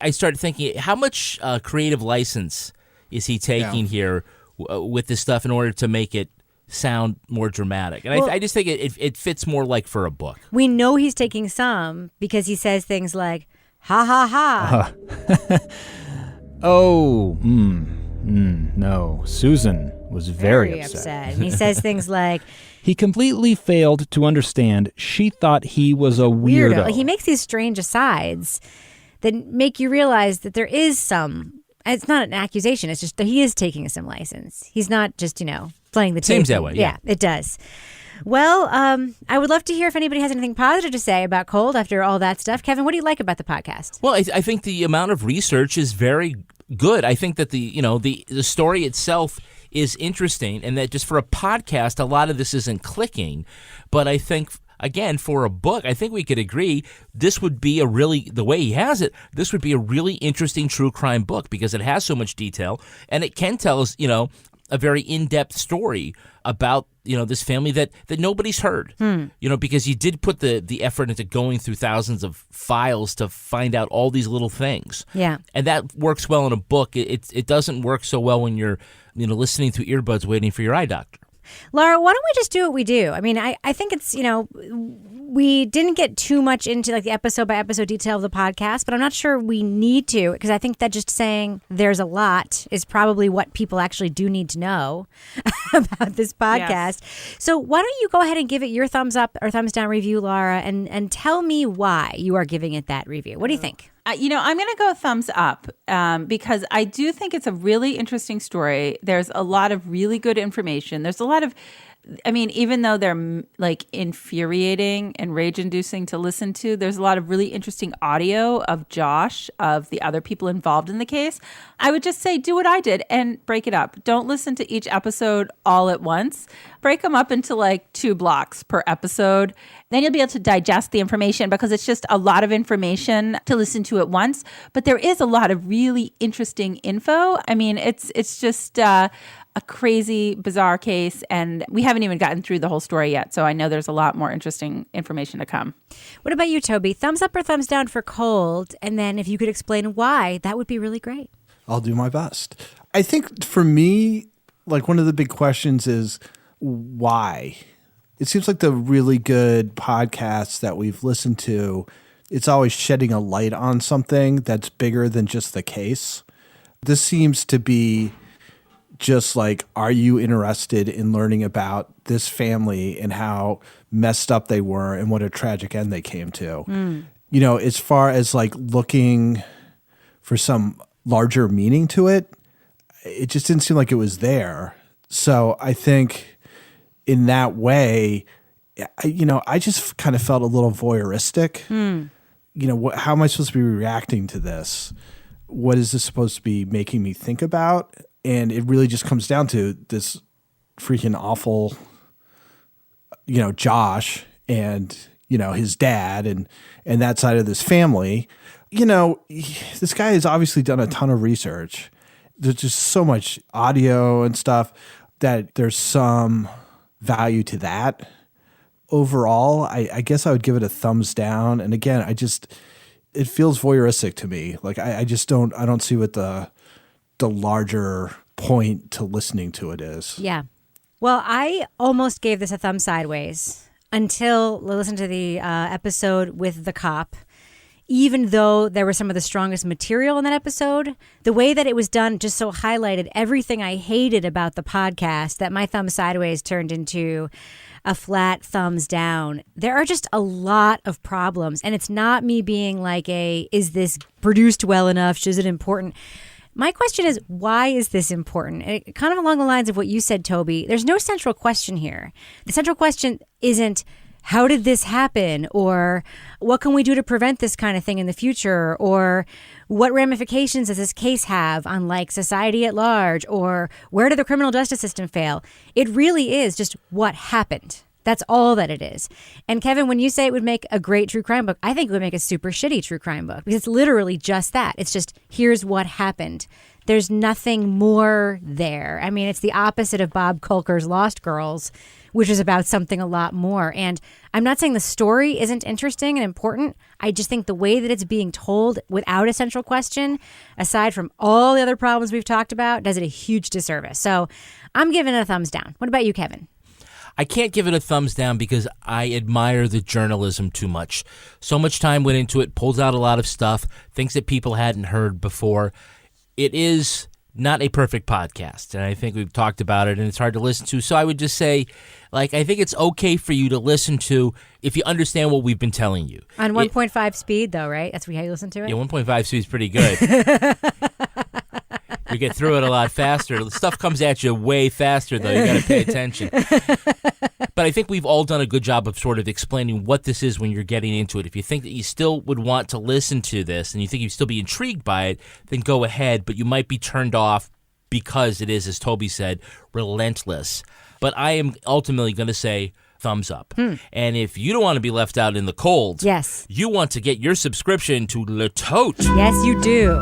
S7: I started thinking, how much creative license is he taking here with this stuff in order to make it sound more dramatic? And I just think it fits more like for a book.
S6: We know he's taking some because he says things like, ha, ha, ha.
S11: No. Susan was very upset.
S6: And he says things like,
S11: he completely failed to understand she thought he was a weirdo.
S6: Like, he makes these strange asides that make you realize that there is some, it's not an accusation, it's just that he is taking some license. He's not just, playing the tape.
S7: Seems that way, yeah.
S6: Yeah, it does. Well, I would love to hear if anybody has anything positive to say about Cold after all that stuff. Kevin, what do you like about the podcast?
S7: Well, I think the amount of research is very good. I think that the story itself is interesting, and that just for a podcast, a lot of this isn't clicking. But I think, again, for a book, I think we could agree this would be the way he has it, this would be a really interesting true crime book because it has so much detail, and it can tell us, a very in-depth story about this family that nobody's heard. Because you did put the effort into going through thousands of files to find out all these little things.
S6: Yeah.
S7: And that works well in a book. It doesn't work so well when you're listening through earbuds waiting for your eye doctor.
S6: Lara, why don't we just do what we do? I mean, I think it's, we didn't get too much into like the episode by episode detail of the podcast, but I'm not sure we need to, because I think that just saying there's a lot is probably what people actually do need to know about this podcast. Yes. So why don't you go ahead and give it your thumbs up or thumbs down review, Lara, and tell me why you are giving it that review. What do you think?
S9: I'm going to go thumbs up because I do think it's a really interesting story. There's a lot of really good information. There's a lot of I mean, even though they're like infuriating and rage inducing to listen to, there's a lot of really interesting audio of Josh, of the other people involved in the case. I would just say do what I did and break it up. Don't listen to each episode all at once. Break them up into like 2 blocks per episode. Then you'll be able to digest the information because it's just a lot of information to listen to at once. But there is a lot of really interesting info. I mean, it's just a crazy, bizarre case, and we haven't even gotten through the whole story yet. So I know there's a lot more interesting information to come.
S6: What about you, Toby? Thumbs up or thumbs down for Cold? And then if you could explain why, that would be really great.
S8: I'll do my best. I think for me, like one of the big questions is why? It seems like the really good podcasts that we've listened to, it's always shedding a light on something that's bigger than just the case. This seems to be just like, are you interested in learning about this family and how messed up they were and what a tragic end they came to? You know, as far as like looking for some larger meaning to it, it just didn't seem like it was there. So I think in that way, I just kind of felt a little voyeuristic. You know, how am I supposed to be reacting to this? What is this supposed to be making me think about? And it really just comes down to this freaking awful, Josh and, his dad and that side of this family. This guy has obviously done a ton of research. There's just so much audio and stuff that there's some value to that. Overall, I guess I would give it a thumbs down. And again, it feels voyeuristic to me. Like I don't see what the larger point to listening to it is.
S6: Yeah. Well, I almost gave this a thumb sideways until I listened to the episode with the cop. Even though there was some of the strongest material in that episode, the way that it was done just so highlighted everything I hated about the podcast that my thumb sideways turned into a flat thumbs down. There are just a lot of problems, and it's not me being like is this produced well enough? Is it important? My question is, why is this important? And kind of along the lines of what you said, Toby, there's no central question here. The central question isn't, how did this happen? Or what can we do to prevent this kind of thing in the future? Or what ramifications does this case have on like society at large? Or where did the criminal justice system fail? It really is just what happened. That's all that it is. And Kevin, when you say it would make a great true crime book, I think it would make a super shitty true crime book because it's literally just that. It's just, here's what happened. There's nothing more there. I mean, it's the opposite of Bob Kulker's Lost Girls, which is about something a lot more. And I'm not saying the story isn't interesting and important. I just think the way that it's being told without a central question, aside from all the other problems we've talked about, does it a huge disservice. So I'm giving it a thumbs down. What about you, Kevin?
S7: I can't give it a thumbs down because I admire the journalism too much. So much time went into it, pulled out a lot of stuff, things that people hadn't heard before. It is not a perfect podcast, and I think we've talked about it, and it's hard to listen to. So I would just say, I think it's okay for you to listen to if you understand what we've been telling you.
S6: On 1.5 speed, though, right? That's how you listen to it?
S7: Yeah, 1.5 speed is pretty good. You get through it a lot faster. The stuff comes at you way faster, though. You got to pay attention. But I think we've all done a good job of sort of explaining what this is when you're getting into it. If you think that you still would want to listen to this and you think you'd still be intrigued by it, then go ahead. But you might be turned off because it is, as Toby said, relentless. But I am ultimately going to say thumbs up. And if you don't want to be left out in the cold,
S6: yes,
S7: you want to get your subscription to Le Tote.
S6: Yes, you do.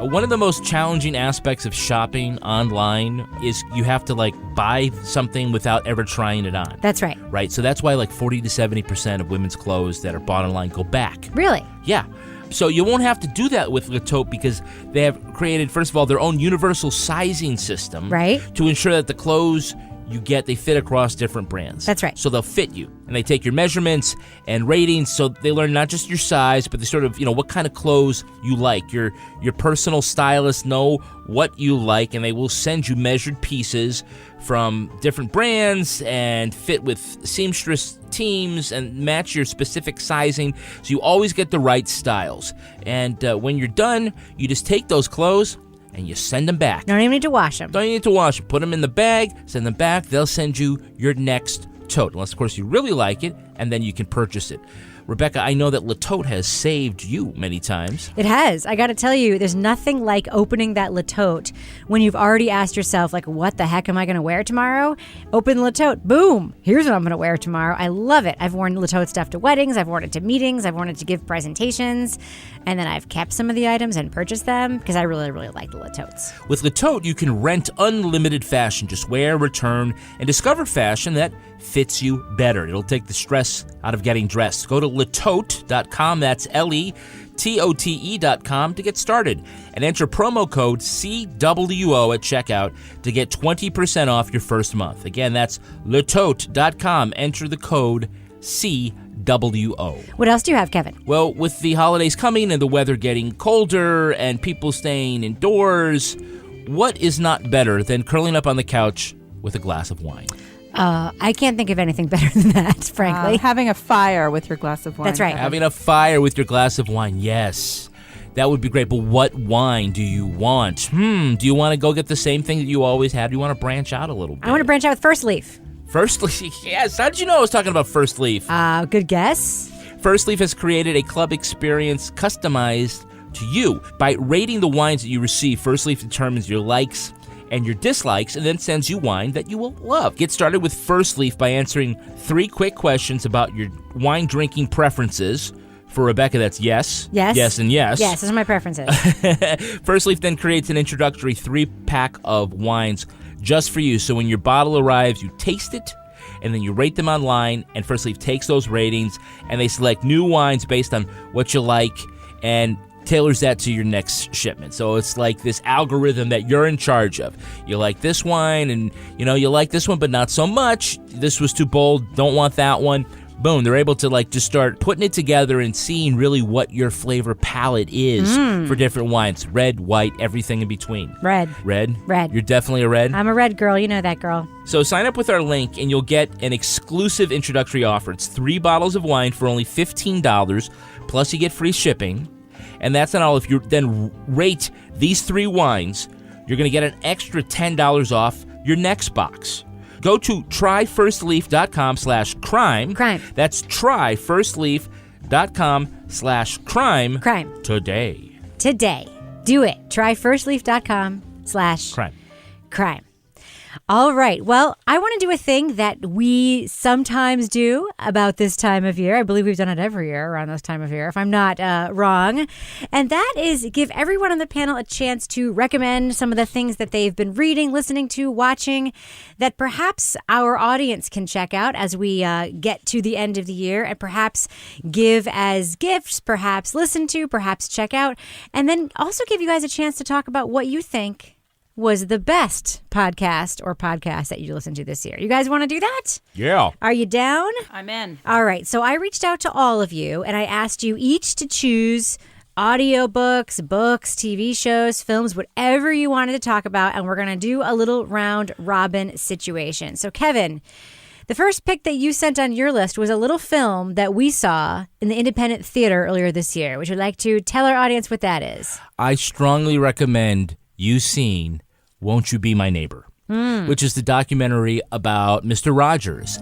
S7: One of the most challenging aspects of shopping online is you have to buy something without ever trying it on.
S6: That's right.
S7: Right. So that's why 40 to 70% of women's clothes that are bought online go back.
S6: Really?
S7: Yeah. So you won't have to do that with Le Tote because they have created, first of all, their own universal sizing system.
S6: Right.
S7: To ensure that the clothes you get, they fit across different brands.
S6: That's right.
S7: So they'll fit you. And they take your measurements and ratings, so they learn not just your size, but they sort of, what kind of clothes you like. Your personal stylists know what you like, and they will send you measured pieces from different brands and fit with seamstress teams and match your specific sizing, so you always get the right styles. And when you're done, you just take those clothes, and you send them back.
S6: Don't even need to wash them.
S7: Don't even need to wash them. Put them in the bag, send them back. They'll send you your next tote, unless, of course, you really like it, and then you can purchase it. Rebecca, I know that Le Tote has saved you many times.
S6: It has. I got to tell you, there's nothing like opening that Le Tote when you've already asked yourself, like, what the heck am I going to wear tomorrow? Open Le Tote. Boom. Here's what I'm going to wear tomorrow. I love it. I've worn Le Tote stuff to weddings. I've worn it to meetings. I've worn it to give presentations. And then I've kept some of the items and purchased them because I really, really like the Le Totes.
S7: With Le Tote, you can rent unlimited fashion. Just wear, return, and discover fashion that fits you better. It'll take the stress out of getting dressed. Go to letote.com, that's LETOTE.com to get started, and enter promo code CWO at checkout to get 20% off your first month. Again, that's letote.com. Enter the code CWO.
S6: What else do you have, Kevin?
S7: Well, with the holidays coming and the weather getting colder and people staying indoors, what is not better than curling up on the couch with a glass of wine?
S6: I can't think of anything better than that, frankly.
S9: Having a fire with your glass of wine.
S6: That's right.
S7: Having a fire with your glass of wine, yes. That would be great, but what wine do you want? Do you want to go get the same thing that you always had? Do you want to branch out a little bit?
S6: I want to branch out with First Leaf.
S7: First Leaf, yes. How did you know I was talking about First Leaf?
S6: Good guess.
S7: First Leaf has created a club experience customized to you. By rating the wines that you receive, First Leaf determines your likes and your dislikes, and then sends you wine that you will love. Get started with First Leaf by answering 3 quick questions about your wine drinking preferences. For Rebecca, that's yes, yes, and yes.
S6: Yes, those are my preferences.
S7: First Leaf then creates an introductory 3-pack of wines just for you. So when your bottle arrives, you taste it, and then you rate them online, and First Leaf takes those ratings, and they select new wines based on what you like, and tailors that to your next shipment. So it's like this algorithm that you're in charge of. You like this wine, and you like this one, but not so much. This was too bold. Don't want that one. Boom. They're able to just start putting it together and seeing really what your flavor palette is for different wines. Red, white, everything in between.
S6: Red.
S7: Red?
S6: Red.
S7: You're definitely a red?
S6: I'm a red girl. You know that, girl.
S7: So sign up with our link and you'll get an exclusive introductory offer. It's 3 bottles of wine for only $15, plus you get free shipping. And that's not all. If you then rate these 3 wines, you're going to get an extra $10 off your next box. Go to tryfirstleaf.com/crime.
S6: Crime.
S7: That's tryfirstleaf.com/crime.
S6: Crime.
S7: Today.
S6: Do it. Tryfirstleaf.com/crime.
S7: Crime.
S6: All right. Well, I want to do a thing that we sometimes do about this time of year. I believe we've done it every year around this time of year, if I'm not wrong. And that is give everyone on the panel a chance to recommend some of the things that they've been reading, listening to, watching, that perhaps our audience can check out as we get to the end of the year, and perhaps give as gifts, perhaps listen to, perhaps check out, and then also give you guys a chance to talk about what you think was the best podcast that you listened to this year. You guys want to do that?
S7: Yeah.
S6: Are you down?
S9: I'm in.
S6: All right. So I reached out to all of you and I asked you each to choose audiobooks, books, TV shows, films, whatever you wanted to talk about. And we're going to do a little round robin situation. So Kevin, the first pick that you sent on your list was a little film that we saw in the Independent Theater earlier this year. Would you like to tell our audience what that is?
S7: I strongly recommend you seeing Won't You Be My Neighbor, which is the documentary about Mr. Rogers.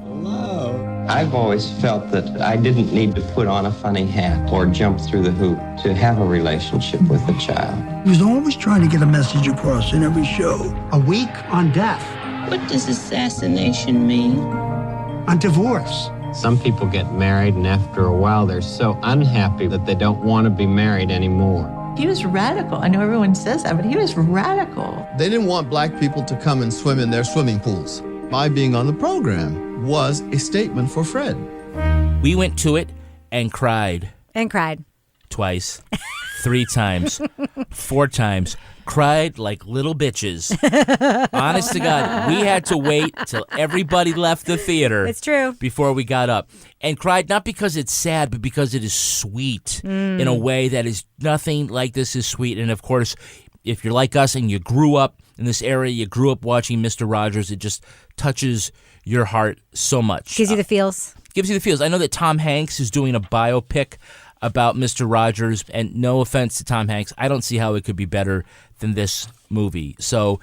S16: I've always felt that I didn't need to put on a funny hat or jump through the hoop to have a relationship with a child.
S17: He was always trying to get a message across in every show. A week on death.
S18: What does assassination mean?
S17: On divorce.
S16: Some people get married, and after a while they're so unhappy that they don't want to be married anymore.
S18: He was radical. I know everyone says that, but he was radical.
S19: They didn't want black people to come and swim in their swimming pools. My being on the program was a statement for Fred.
S7: We went to it and cried.
S6: And cried.
S7: Twice. 3 times. 4 times. Cried like little bitches. Honest to God, we had to wait till everybody left the theater.
S6: It's true.
S7: Before we got up. And cried not because it's sad, but because it is sweet in a way that is nothing like this is sweet. And of course, if you're like us and you grew up in this area, you grew up watching Mr. Rogers, it just touches your heart so much.
S6: Gives you the feels.
S7: Gives you the feels. I know that Tom Hanks is doing a biopic about Mr. Rogers, and no offense to Tom Hanks, I don't see how it could be better than this movie. So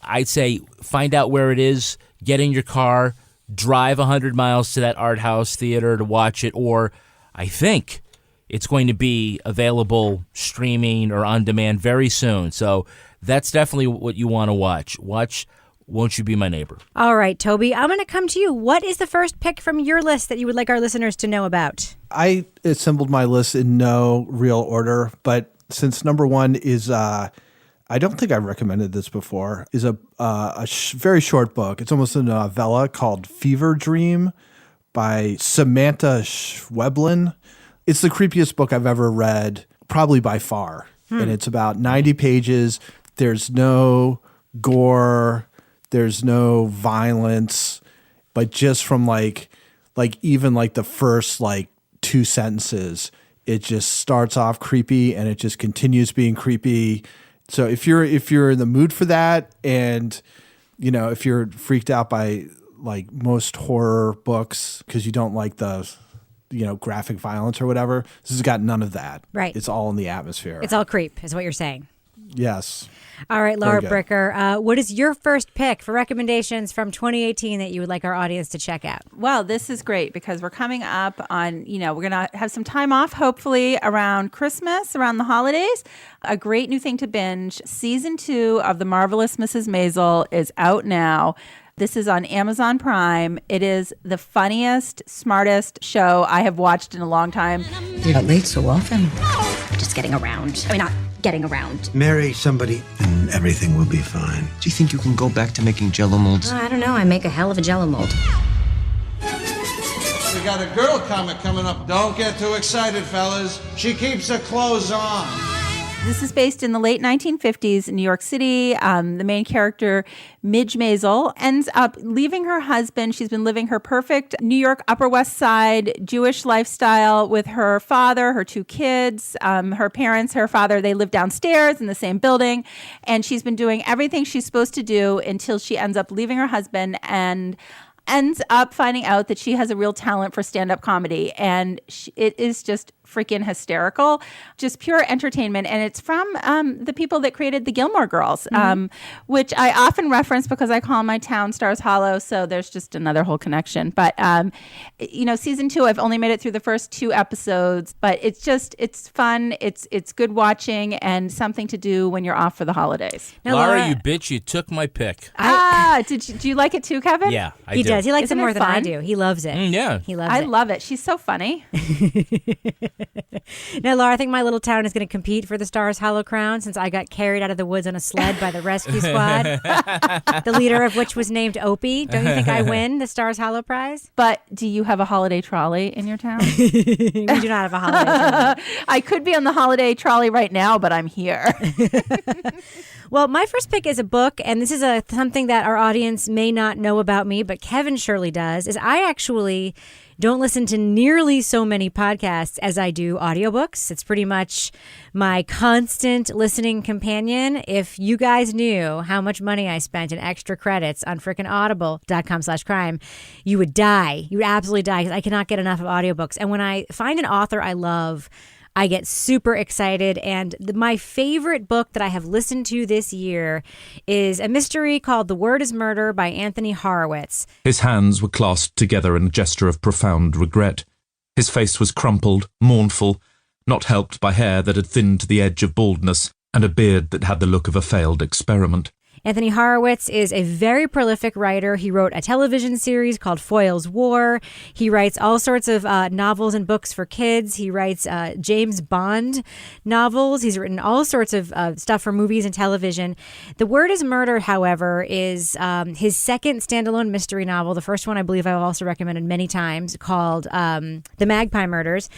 S7: I'd say find out where it is, get in your car, drive 100 miles to that art house theater to watch it, or I think it's going to be available streaming or on demand very soon. So that's definitely what you want to watch. Watch Won't You Be My Neighbor?
S6: All right, Toby, I'm going to come to you. What is the first pick from your list that you would like our listeners to know about?
S8: I assembled my list in no real order, but since number one is, I don't think I've recommended this before, is a very short book. It's almost a novella called Fever Dream by Samantha Schweblin. It's the creepiest book I've ever read, probably by far. And it's about 90 pages. There's no gore. There's no violence. But just from like even like the first like 2 sentences, it just starts off creepy and it just continues being creepy. So if you're in the mood for that, and you know, if you're freaked out by like most horror books because you don't like the, you know, graphic violence or whatever, this has got none of that.
S6: Right.
S8: It's all in the atmosphere.
S6: It's all creep, is what you're saying.
S8: Yes.
S6: All right, Lara
S8: Very good.
S6: Bricker, what is your first pick for recommendations from 2018 that you would like our audience to check out?
S9: Well, this is great because we're coming up on, you know, we're going to have some time off, hopefully around Christmas, around the holidays. A great new thing to binge. Season 2 of The Marvelous Mrs. Maisel is out now. This is on Amazon Prime. It is the funniest, smartest show I have watched in a long time.
S20: You're not late so often. Just getting around. I mean, not getting around.
S17: Marry somebody and everything will be fine.
S21: Do you think you can go back to making Jell-O molds?
S20: I don't know. I make a hell of a Jell-O mold.
S22: We got a girl comic coming up. Don't get too excited, fellas. She keeps her clothes on.
S9: This is based in the late 1950s in New York City. The main character, Midge Maisel, ends up leaving her husband. She's been living her perfect New York Upper West Side Jewish lifestyle with her father, her 2 kids. Her parents, her father, they live downstairs in the same building. And she's been doing everything she's supposed to do until she ends up leaving her husband and ends up finding out that she has a real talent for stand-up comedy. And it is just freaking hysterical, just pure entertainment. And it's from the people that created the Gilmore Girls, which I often reference because I call my town Stars Hollow. So there's just another whole connection. But, you know, season 2, I've only made it through the first 2 episodes, but it's fun. It's good watching and something to do when you're off for the holidays.
S7: Now, Lara, you bitch, you took my pick.
S9: Do you like it too, Kevin?
S7: Yeah, I
S6: He
S7: do.
S6: does. He likes
S9: Isn't
S6: it more
S9: it
S6: than I
S9: fun?
S6: do. He loves it.
S7: Yeah.
S6: He loves
S9: I
S6: it.
S9: love it. She's so funny.
S6: Now, Laura, I think my little town is going to compete for the Stars Hollow crown since I got carried out of the woods on a sled by the rescue squad, the leader of which was named Opie. Don't you think I win the Stars Hollow prize?
S9: But do you have a holiday trolley in your town?
S6: We do not have a holiday trolley.
S9: I could be on the holiday trolley right now, but I'm here.
S6: Well, my first pick is a book, and this is something that our audience may not know about me, but Kevin surely does, is I actually don't listen to nearly so many podcasts as I do audiobooks. It's pretty much my constant listening companion. If you guys knew how much money I spent in extra credits on frickin' audible.com/crime, you would die. You would absolutely die because I cannot get enough of audiobooks. And when I find an author I love, I get super excited, and my favorite book that I have listened to this year is a mystery called The Word is Murder by Anthony Horowitz.
S23: His hands were clasped together in a gesture of profound regret. His face was crumpled, mournful, not helped by hair that had thinned to the edge of baldness, and a beard that had the look of a failed experiment.
S6: Anthony Horowitz is a very prolific writer. He wrote a television series called Foyle's War. He writes all sorts of novels and books for kids. He writes James Bond novels. He's written all sorts of stuff for movies and television. The Word is Murder, however, is his second standalone mystery novel. The first one I believe I've also recommended many times, called The Magpie Murders.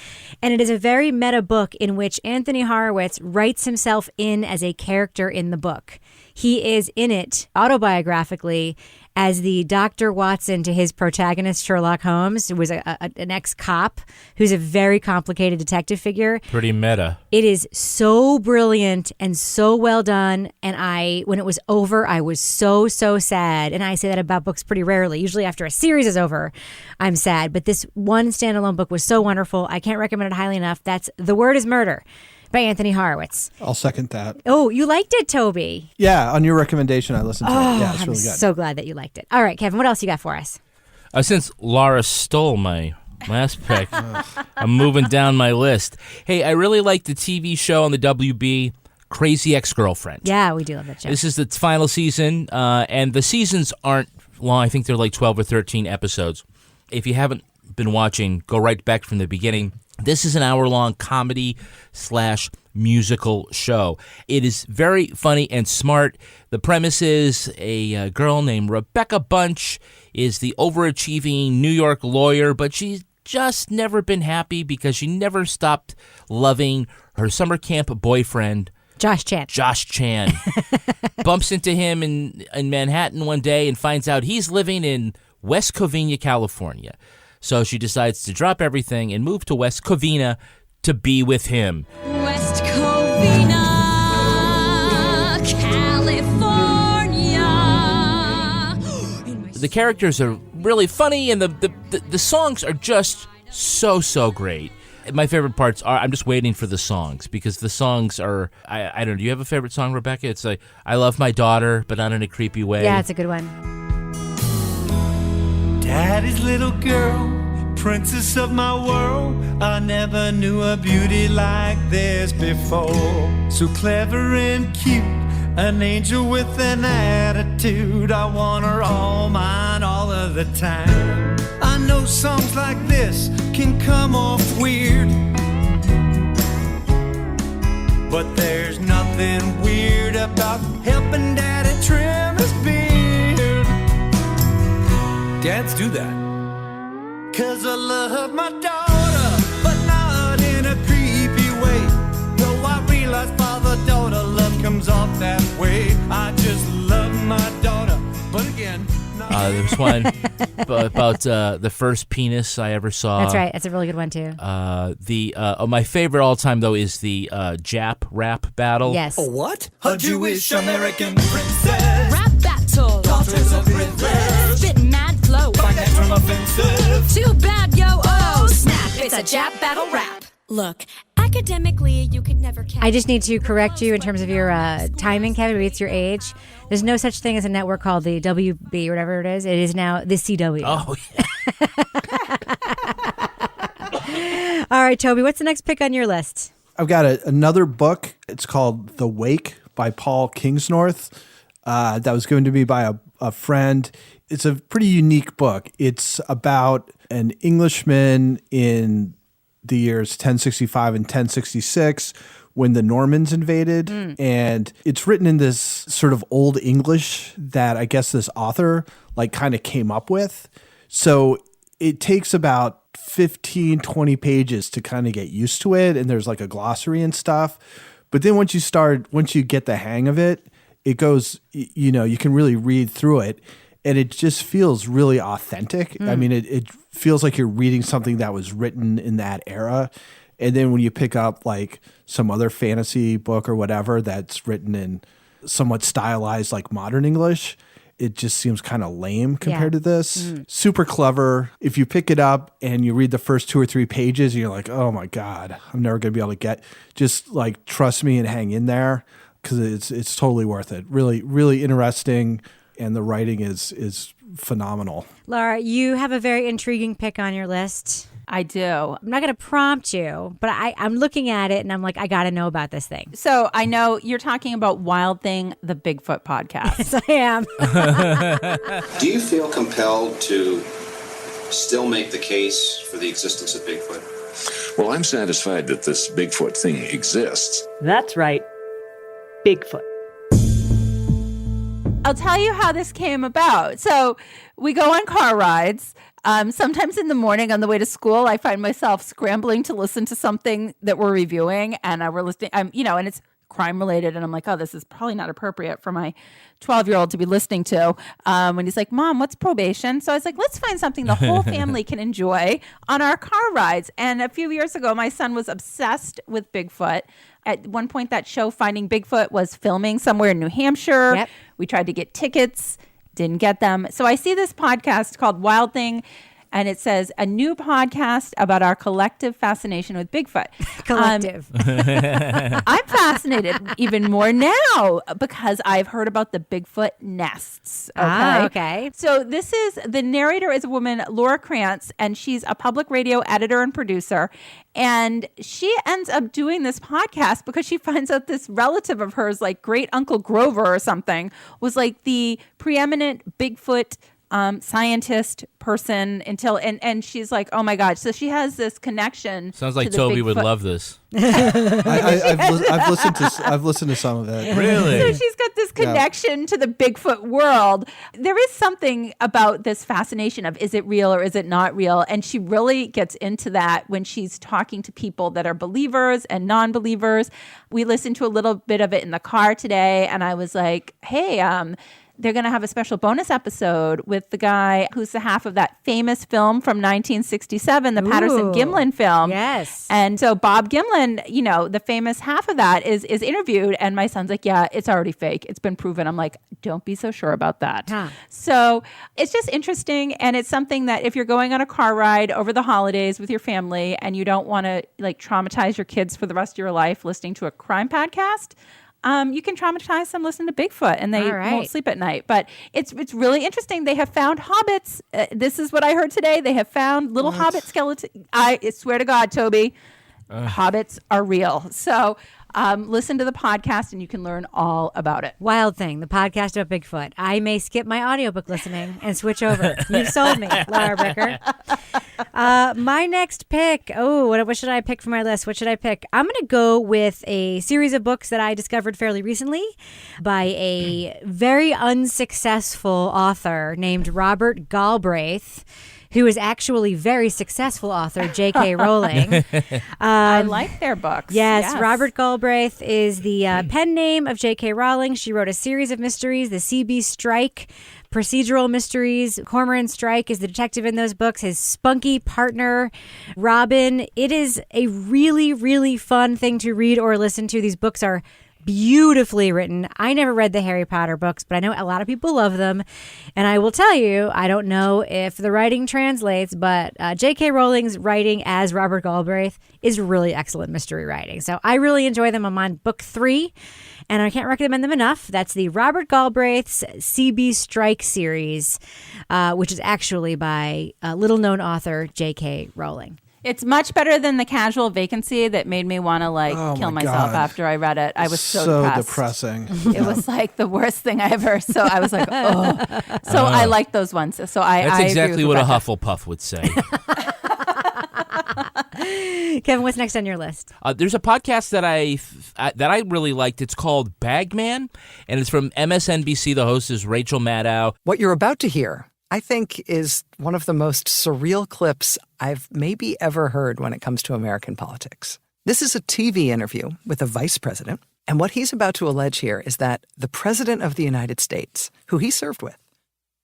S6: And it is a very meta book in which Anthony Horowitz writes himself in as a character in the book. He is in it autobiographically as the Dr. Watson to his protagonist, Sherlock Holmes, who was an ex-cop who's a very complicated detective figure.
S7: Pretty meta.
S6: It is so brilliant and so well done. And when it was over, I was so sad. And I say that about books pretty rarely. Usually after a series is over, I'm sad. But this one standalone book was so wonderful. I can't recommend it highly enough. That's The Word is Murder by Anthony Horowitz.
S8: I'll second that.
S6: Oh, you liked it, Toby.
S8: Yeah, on your recommendation, I listened to it. Yeah, it's
S6: I'm
S8: really good.
S6: so glad that you liked it. All right, Kevin, what else you got for us?
S7: Since Lara stole my last pick, I'm moving down my list. Hey, I really like the TV show on the WB, Crazy Ex-Girlfriend.
S6: Yeah, we do love that show.
S7: This is the final season, and the seasons aren't long. I think they're like 12 or 13 episodes. If you haven't been watching, go right back from the beginning. This is an hour-long comedy/musical show. It is very funny and smart. The premise is a girl named Rebecca Bunch is the overachieving New York lawyer, but she's just never been happy because she never stopped loving her summer camp boyfriend,
S6: Josh Chan. Bumps
S7: into him in Manhattan one day and finds out he's living in West Covina, California. So she decides to drop everything and move to West Covina to be with him.
S1: West Covina, California.
S7: The characters are really funny, and the songs are just so great. My favorite parts are, I'm just waiting for the songs, because the songs are, I don't know, do you have a favorite song, Rebecca? It's like, I love my daughter, but not in a creepy way.
S6: Yeah, it's a good one.
S2: Daddy's little girl, princess of my world. I never knew a beauty like this before. So clever and cute, an angel with an attitude. I want her all mine all of the time. I know songs like this can come off weird, but there's nothing weird about helping Daddy trim his beard. Dads do that. 'Cause I love my daughter, but not in a creepy way. Though I realize father-daughter love comes off that way. I just love my daughter, but again...
S7: There's one about the first penis I ever saw.
S6: That's right. That's a really good one, too.
S7: My favorite all time, though, is the Jap rap battle.
S6: Yes.
S2: A what? A Jewish American princess.
S1: Rap battle.
S2: Daughters of rivers.
S1: Spit mad flow.
S2: Find that drum offensive.
S1: Too bad, yo, oh, snap. It's a Jap battle rap. Look, academically, you could never catch.
S6: I just need to correct you in terms of your timing, Kevin. Maybe it's your age. There's no such thing as a network called the WB or whatever it is. It is now the CW.
S7: Oh,
S6: yeah. All right, Toby, what's the next pick on your list?
S8: I've got another book. It's called The Wake by Paul Kingsnorth. That was given to me by a friend. It's a pretty unique book. It's about an Englishman in the years 1065 and 1066 when the Normans invaded. And it's written in this sort of old English that I guess this author like kind of came up with. So it takes about 15, 20 pages to kind of get used to it. And there's like a glossary and stuff. But then once you get the hang of it, it goes, you know, you can really read through it. And it just feels really authentic. I mean, it feels like you're reading something that was written in that era. And then when you pick up like some other fantasy book or whatever that's written in somewhat stylized like modern English, it just seems kind of lame compared to this. Super clever. If you pick it up and you read the first 2 or 3 pages, and you're like, oh my God, I'm never going to be able to get, just like trust me and hang in there, because it's totally worth it. Really, really interesting. And the writing is phenomenal.
S6: Lara, you have a very intriguing pick on your list.
S9: I do.
S6: I'm not going to prompt you, but I'm looking at it and I'm like, I got to know about this thing.
S9: So I know you're talking about Wild Thing, the Bigfoot podcast.
S6: Yes, I am.
S3: Do you feel compelled to still make the case for the existence of Bigfoot?
S24: Well, I'm satisfied that this Bigfoot thing exists.
S25: That's right. Bigfoot.
S9: I'll tell you how this came about. So we go on car rides. Sometimes in the morning on the way to school, I find myself scrambling to listen to something that we're reviewing, and we're listening. And it's crime related, and I'm like, oh, this is probably not appropriate for my 12-year-old to be listening to. When he's like, Mom, what's probation? So I was like, let's find something the whole family can enjoy on our car rides. And a few years ago, my son was obsessed with Bigfoot. At one point, that show Finding Bigfoot was filming somewhere in New Hampshire. We tried to get tickets, didn't get them. So I see this podcast called Wild Thing, And it says, a new podcast about our collective fascination with Bigfoot.
S6: Collective.
S9: I'm fascinated even more now because I've heard about the Bigfoot nests.
S6: Okay.
S9: So the narrator is a woman, Laura Krantz, and she's a public radio editor and producer. And she ends up doing this podcast because she finds out this relative of hers, like great uncle Grover or something, was like the preeminent Bigfoot scientist person and she's like, oh my God. So she has this connection.
S7: Sounds like
S9: to the
S7: Toby
S9: Bigfoot.
S7: would love this.
S8: I've listened to some of it.
S7: Really?
S9: So she's got this connection to the Bigfoot world. There is something about this fascination of, is it real or is it not real? And she really gets into that when she's talking to people that are believers and non-believers. We listened to a little bit of it in the car today, and I was like, hey, they're going to have a special bonus episode with the guy who's the half of that famous film from 1967, the Patterson-Gimlin film.
S6: Yes.
S9: And so Bob Gimlin, the famous half of that is interviewed. And my son's like, yeah, it's already fake. It's been proven. I'm like, don't be so sure about that.
S6: Huh.
S9: So it's just interesting. And it's something that if you're going on a car ride over the holidays with your family and you don't want to like traumatize your kids for the rest of your life listening to a crime podcast, you can traumatize them listening to Bigfoot and they won't sleep at night. But it's really interesting. They have found hobbits. This is what I heard today. They have found little hobbit skeletons. I swear to God, Toby, hobbits are real. So listen to the podcast and you can learn all about it.
S6: Wild Thing, the podcast about Bigfoot. I may skip my audiobook listening and switch over. You've sold me, Lara Bricker. My next pick. Oh, what should I pick for my list? What should I pick? I'm going to go with a series of books that I discovered fairly recently by a very unsuccessful author named Robert Galbraith, who is actually very successful author, J.K. Rowling.
S9: I like their books.
S6: Yes, Robert Galbraith is the pen name of J.K. Rowling. She wrote a series of mysteries, the CB Strike, procedural mysteries. Cormoran Strike is the detective in those books, his spunky partner, Robin. It is a really, really fun thing to read or listen to. These books are beautifully written. I never read the Harry Potter books, but I know a lot of people love them. And I will tell you, I don't know if the writing translates, but J.K. Rowling's writing as Robert Galbraith is really excellent mystery writing. So I really enjoy them. I'm on book 3, and I can't recommend them enough. That's the Robert Galbraith's CB Strike series, which is actually by little-known author J.K. Rowling.
S9: It's much better than The Casual Vacancy that made me want to kill myself after I read it. I was so
S8: depressing.
S9: It was like the worst thing I ever. So I was like, oh. So I like those ones. So
S7: That's exactly
S9: agree with
S7: what
S9: Rebecca.
S7: a Hufflepuff would say.
S6: Kevin, what's next on your list?
S7: There's a podcast that I really liked. It's called Bagman, and it's from MSNBC. The host is Rachel Maddow.
S4: What you're about to hear, I think, is one of the most surreal clips I've maybe ever heard when it comes to American politics. This is a TV interview with a vice president, and what he's about to allege here is that the president of the United States, who he served with,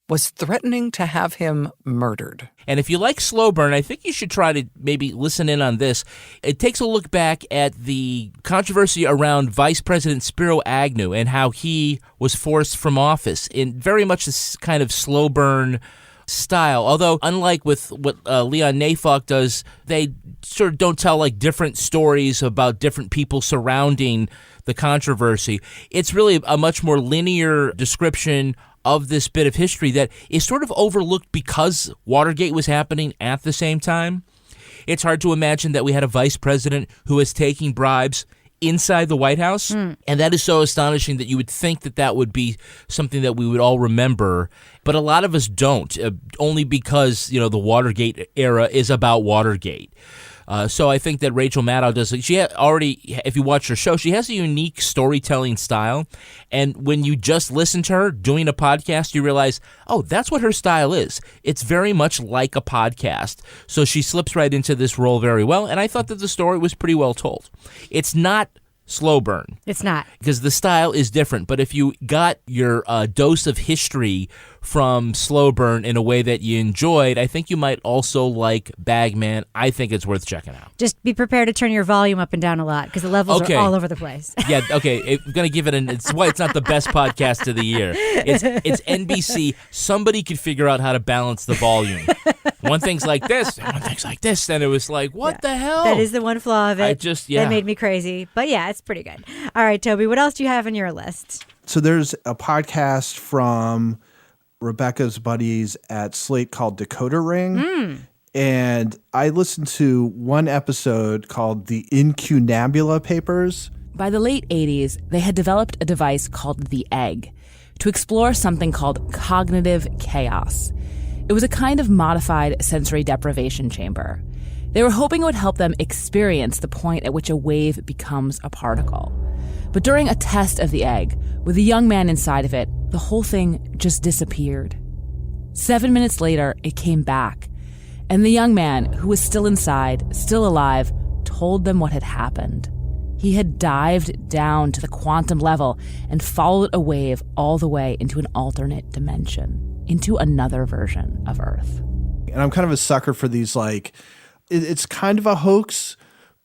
S4: was threatening to have him murdered.
S7: And if you like slow burn, I think you should try to maybe listen in on this. It takes a look back at the controversy around Vice President Spiro Agnew and how he was forced from office in very much this kind of slow burn style. Although, unlike with what Leon Neyfakh does, they sort of don't tell like different stories about different people surrounding the controversy. It's really a much more linear description of this bit of history that is sort of overlooked because Watergate was happening at the same time. It's hard to imagine that we had a vice president who was taking bribes inside the White House. And that is so astonishing that you would think that that would be something that we would all remember. But a lot of us don't, only because, the Watergate era is about Watergate. So I think that Rachel Maddow does. She already, if you watch her show, she has a unique storytelling style. And when you just listen to her doing a podcast, you realize, oh, that's what her style is. It's very much like a podcast. So she slips right into this role very well. And I thought that the story was pretty well told. It's not slow burn.
S6: It's not.
S7: Because the style is different. But if you got your dose of history from Slow Burn in a way that you enjoyed, I think you might also like Bagman. I think it's worth checking out.
S6: Just be prepared to turn your volume up and down a lot because the levels are all over the place.
S7: Yeah, okay. I'm going to give it it's why it's not the best podcast of the year. It's NBC. Somebody could figure out how to balance the volume. One thing's like this, and one thing's like this. And it was like, what the hell?
S6: That is the one flaw of it.
S7: That
S6: made me crazy. But yeah, it's pretty good. All right, Toby, what else do you have on your list?
S8: So there's a podcast from Rebecca's buddies at Slate called Decoder Ring. And I listened to one episode called The Incunabula Papers.
S5: By the late 80s, they had developed a device called the egg to explore something called cognitive chaos. It was a kind of modified sensory deprivation chamber. They were hoping it would help them experience the point at which a wave becomes a particle. But during a test of the egg, with a young man inside of it, the whole thing just disappeared. 7 minutes later, it came back. And the young man, who was still inside, still alive, told them what had happened. He had dived down to the quantum level and followed a wave all the way into an alternate dimension, into another version of Earth.
S8: And I'm kind of a sucker for these, like, it's kind of a hoax,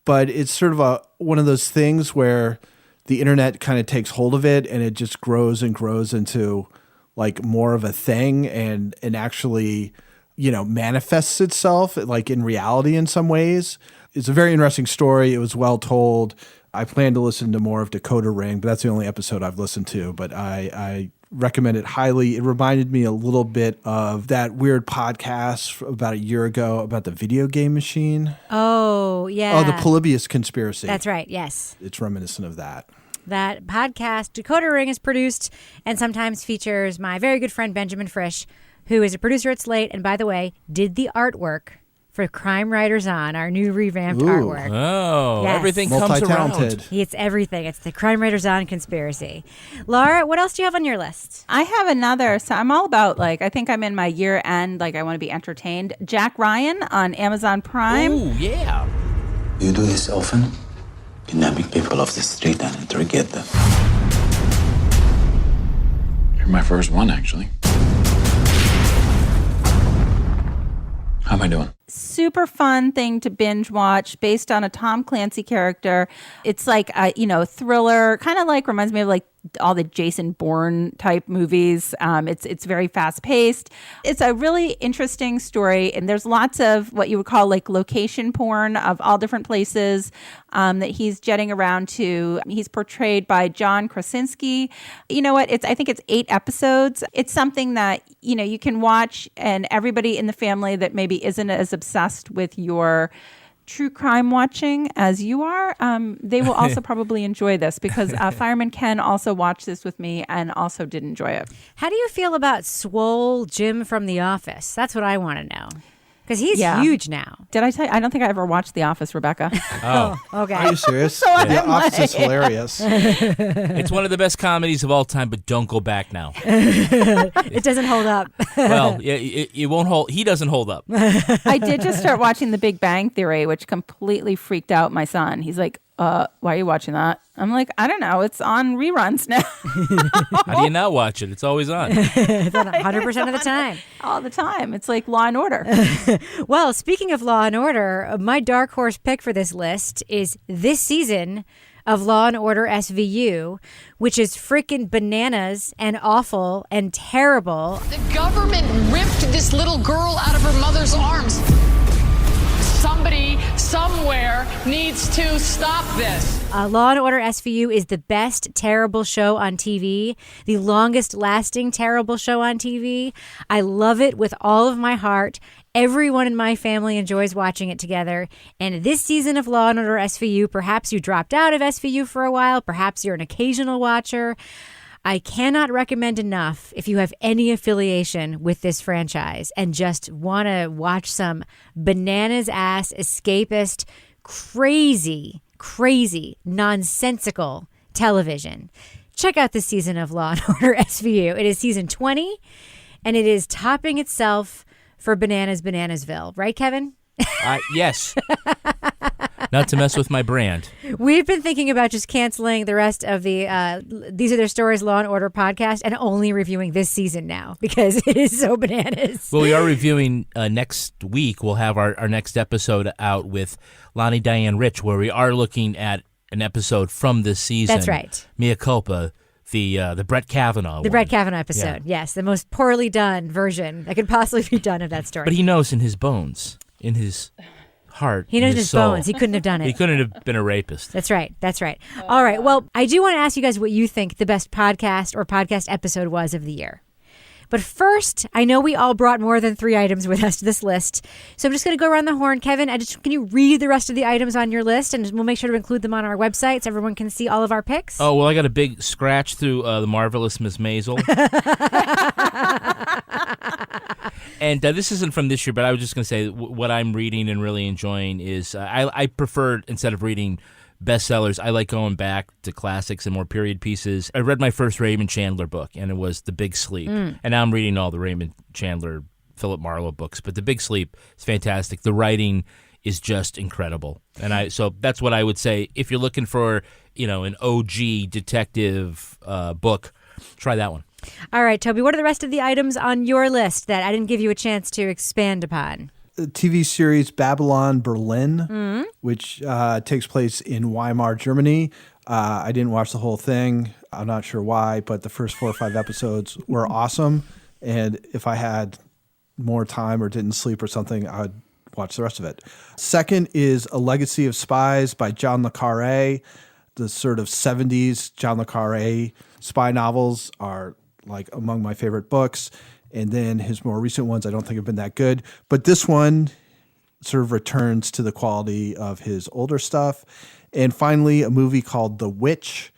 S8: but it's sort of one of those things where the internet kind of takes hold of it and it just grows and grows into like more of a thing and actually, manifests itself like in reality in some ways. It's a very interesting story. It was well told. I plan to listen to more of Decoder Ring, but that's the only episode I've listened to. But I recommend it highly. It reminded me a little bit of that weird podcast about a year ago about the video game machine.
S6: Oh, yeah.
S8: Oh, the Polybius conspiracy.
S6: That's right, yes.
S8: It's reminiscent of that.
S6: That podcast, Decoder Ring, is produced and sometimes features my very good friend Benjamin Frisch, who is a producer at Slate and, by the way, did the artwork for Crime Writers On, our new revamped artwork.
S7: Oh, yes. Everything comes around.
S6: It's everything. It's the Crime Writers On conspiracy. Lara, what else do you have on your list?
S9: I have another. So I'm all about, I think I'm in my year end. I want to be entertained. Jack Ryan on Amazon Prime.
S7: Oh, yeah.
S10: You do this often? Kidnapping people off the street and interrogate them. You're my first one, actually. How am I doing?
S9: Super fun thing to binge watch based on a Tom Clancy character. It's like a, thriller, kind of reminds me of all the Jason Bourne type movies. It's very fast paced. It's a really interesting story. And there's lots of what you would call location porn of all different places that he's jetting around to. He's portrayed by John Krasinski. You know what? I think it's 8 episodes. It's something that, you can watch, and everybody in the family that maybe isn't as obsessed with your true crime watching as you are, they will also probably enjoy this because Fireman Ken also watched this with me and also did enjoy it.
S6: How do you feel about Swole Jim from The Office? That's what I want to know. Because he's huge now.
S9: Did I tell you? I don't think I ever watched The Office, Rebecca.
S6: Oh, okay.
S8: Are you serious?
S9: So
S8: The Office is hilarious.
S7: It's one of the best comedies of all time, but don't go back now.
S6: It doesnn't hold up.
S7: Well, it won't hold. He doesn't hold up.
S9: I did just start watching The Big Bang Theory, which completely freaked out my son. He's like, why are you watching that? I'm like, I don't know. It's on reruns now.
S7: How do you not watch it? It's always on.
S6: It's on 100% of the time.
S9: All the time. It's like Law and Order.
S6: Well, speaking of Law and Order, my dark horse pick for this list is this season of Law and Order SVU, which is freaking bananas and awful and terrible.
S12: The government ripped this little girl out of her mother's arms. Somebody, somewhere, needs to stop this.
S6: Law & Order SVU is the best terrible show on TV, the longest lasting terrible show on TV. I love it with all of my heart. Everyone in my family enjoys watching it together. And this season of Law & Order SVU, perhaps you dropped out of SVU for a while, perhaps you're an occasional watcher. I cannot recommend enough if you have any affiliation with this franchise and just want to watch some bananas ass, escapist, crazy, nonsensical television. Check out this season of Law & Order SVU. It is season 20, and it is topping itself for Bananas Bananasville. Right, Kevin?
S7: Yes. Not to mess with my brand.
S6: We've been thinking about just canceling the rest of the These Are Their Stories Law & Order podcast and only reviewing this season now because it is so bananas.
S7: Well, we are reviewing next week. We'll have our next episode out with Lonnie Diane Rich, where we are looking at an episode from this season.
S6: That's right.
S7: Mea culpa, the Brett Kavanaugh
S6: The
S7: one.
S6: Brett Kavanaugh episode, yes. The most poorly done version that could possibly be done of that story.
S7: But he knows in his bones, in his heart,
S6: He knows
S7: in
S6: his
S7: soul,
S6: bones. He couldn't have done it.
S7: He couldn't have been a rapist.
S6: That's right. That's right. All right. Well, I do want to ask you guys what you think the best podcast or podcast episode was of the year. But first, I know we all brought more than 3 items with us to this list. So I'm just going to go around the horn. Kevin, can you read the rest of the items on your list? And we'll make sure to include them on our website so everyone can see all of our picks.
S7: Oh, well, I got a big scratch through The Marvelous Miss Maisel. And this isn't from this year, but I was just going to say what I'm reading and really enjoying is I prefer, instead of reading bestsellers, I like going back to classics and more period pieces. I read my first Raymond Chandler book, and it was The Big Sleep. And now I'm reading all the Raymond Chandler, Philip Marlowe books. But The Big Sleep is fantastic. The writing is just incredible. And so that's what I would say. If you're looking for, an OG detective book, try that one.
S6: All right, Toby, what are the rest of the items on your list that I didn't give you a chance to expand upon?
S8: The TV series Babylon Berlin, which takes place in Weimar, Germany. I didn't watch the whole thing. I'm not sure why, but the first 4 or 5 episodes were awesome. And if I had more time or didn't sleep or something, I would watch the rest of it. Second is A Legacy of Spies by John le Carré. The sort of 70s John le Carré spy novels are like among my favorite books. And then his more recent ones I don't think have been that good. But this one sort of returns to the quality of his older stuff. And finally, a movie called The Witch,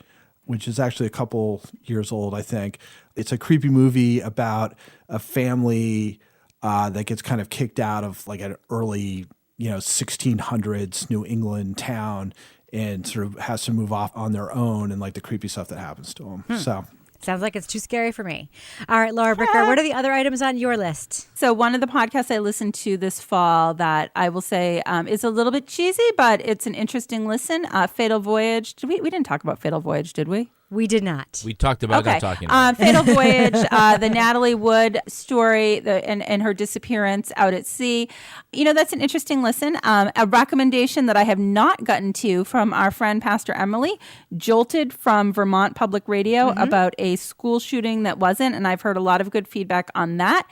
S8: which is actually a couple years old, I think. It's a creepy movie about a family that gets kind of kicked out of like an early, 1600s New England town and sort of has to move off on their own and like the creepy stuff that happens to them. So
S6: sounds like it's too scary for me. All right, Laura Bricker, what are the other items on your list?
S9: So one of the podcasts I listened to this fall that I will say is a little bit cheesy, but it's an interesting listen. Fatal Voyage. We didn't talk about Fatal Voyage, did we?
S6: We did not.
S7: We talked about
S9: okay.
S7: not talking about
S9: Fatal Voyage, the Natalie Wood story and her disappearance out at sea. That's an interesting listen. A recommendation that I have not gotten to from our friend Pastor Emily, Jolted from Vermont Public Radio about a school shooting that wasn't, and I've heard a lot of good feedback on that.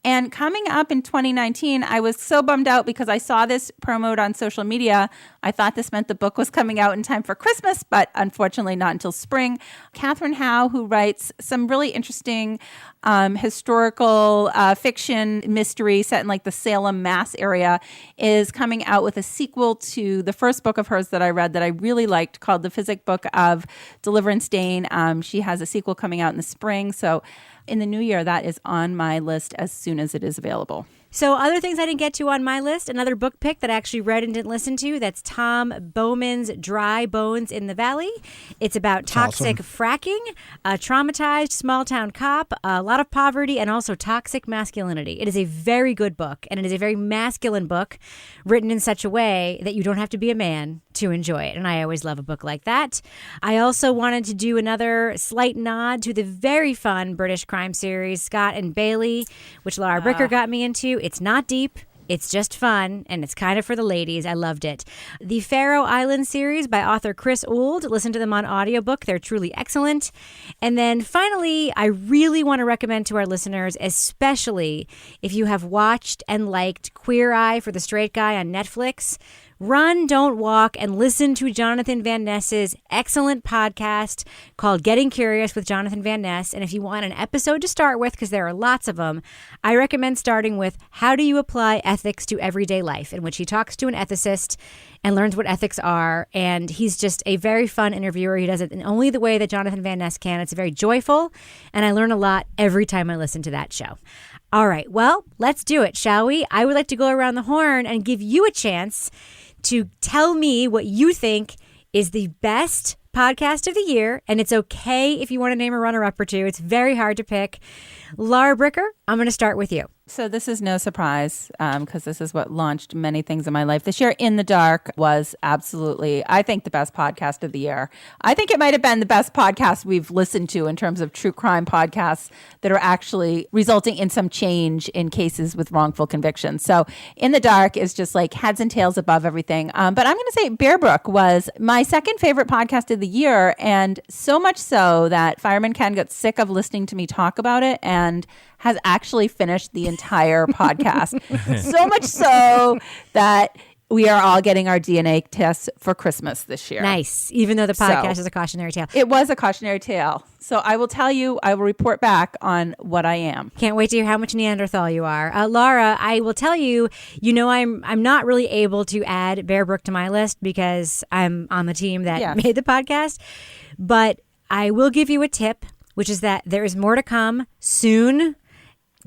S9: And coming up in 2019, I was so bummed out because I saw this promoted on social media. I thought this meant the book was coming out in time for Christmas, but unfortunately not until spring. Catherine Howe, who writes some really interesting historical fiction mystery set in like the Salem, Mass area, is coming out with a sequel to the first book of hers that I read that I really liked called The Physic Book of Deliverance Dane. She has a sequel coming out in the spring. So in the new year, that is on my list as soon as it is available.
S6: So other things I didn't get to on my list, another book pick that I actually read and didn't listen to, that's Tom Bowman's Dry Bones in the Valley. It's about toxic fracking, a traumatized small-town cop, a lot of poverty, and also toxic masculinity. It is a very good book, and it is a very masculine book written in such a way that you don't have to be a man to enjoy it, and I always love a book like that. I also wanted to do another slight nod to the very fun British crime series, Scott and Bailey, which Lara Bricker got me into. It's not deep. It's just fun, and it's kind of for the ladies. I loved it. The Faroe Island series by author Chris Ould. Listen to them on audiobook. They're truly excellent. And then finally, I really want to recommend to our listeners, especially if you have watched and liked Queer Eye for the Straight Guy on Netflix, run, don't walk, and listen to Jonathan Van Ness's excellent podcast called Getting Curious with Jonathan Van Ness. And if you want an episode to start with, because there are lots of them, I recommend starting with How Do You Apply Ethics to Everyday Life, in which he talks to an ethicist and learns what ethics are. And he's just a very fun interviewer. He does it in only the way that Jonathan Van Ness can. It's very joyful, and I learn a lot every time I listen to that show. All right, well, let's do it, shall we? I would like to go around the horn and give you a chance to tell me what you think is the best podcast of the year. And it's okay if you want to name a runner-up or two. It's very hard to pick. Lara Bricker, I'm going to start with you.
S9: So this is no surprise because this is what launched many things in my life. This year, In the Dark was absolutely, I think, the best podcast of the year. I think it might have been the best podcast we've listened to in terms of true crime podcasts that are actually resulting in some change in cases with wrongful convictions. So In the Dark is just like heads and tails above everything. But I'm going to say Bear Brook was my second favorite podcast of the year, and so much so that Fireman Ken got sick of listening to me talk about it and has actually finished the entire podcast. So much so that we are all getting our DNA tests for Christmas this year.
S6: Nice. Even though the podcast is a cautionary tale.
S9: It was a cautionary tale. So I will tell you, I will report back on what I am.
S6: Can't wait to hear how much Neanderthal you are. Lara, I will tell you, I'm not really able to add Bear Brook to my list because I'm on the team that made the podcast. But I will give you a tip, which is that there is more to come soon.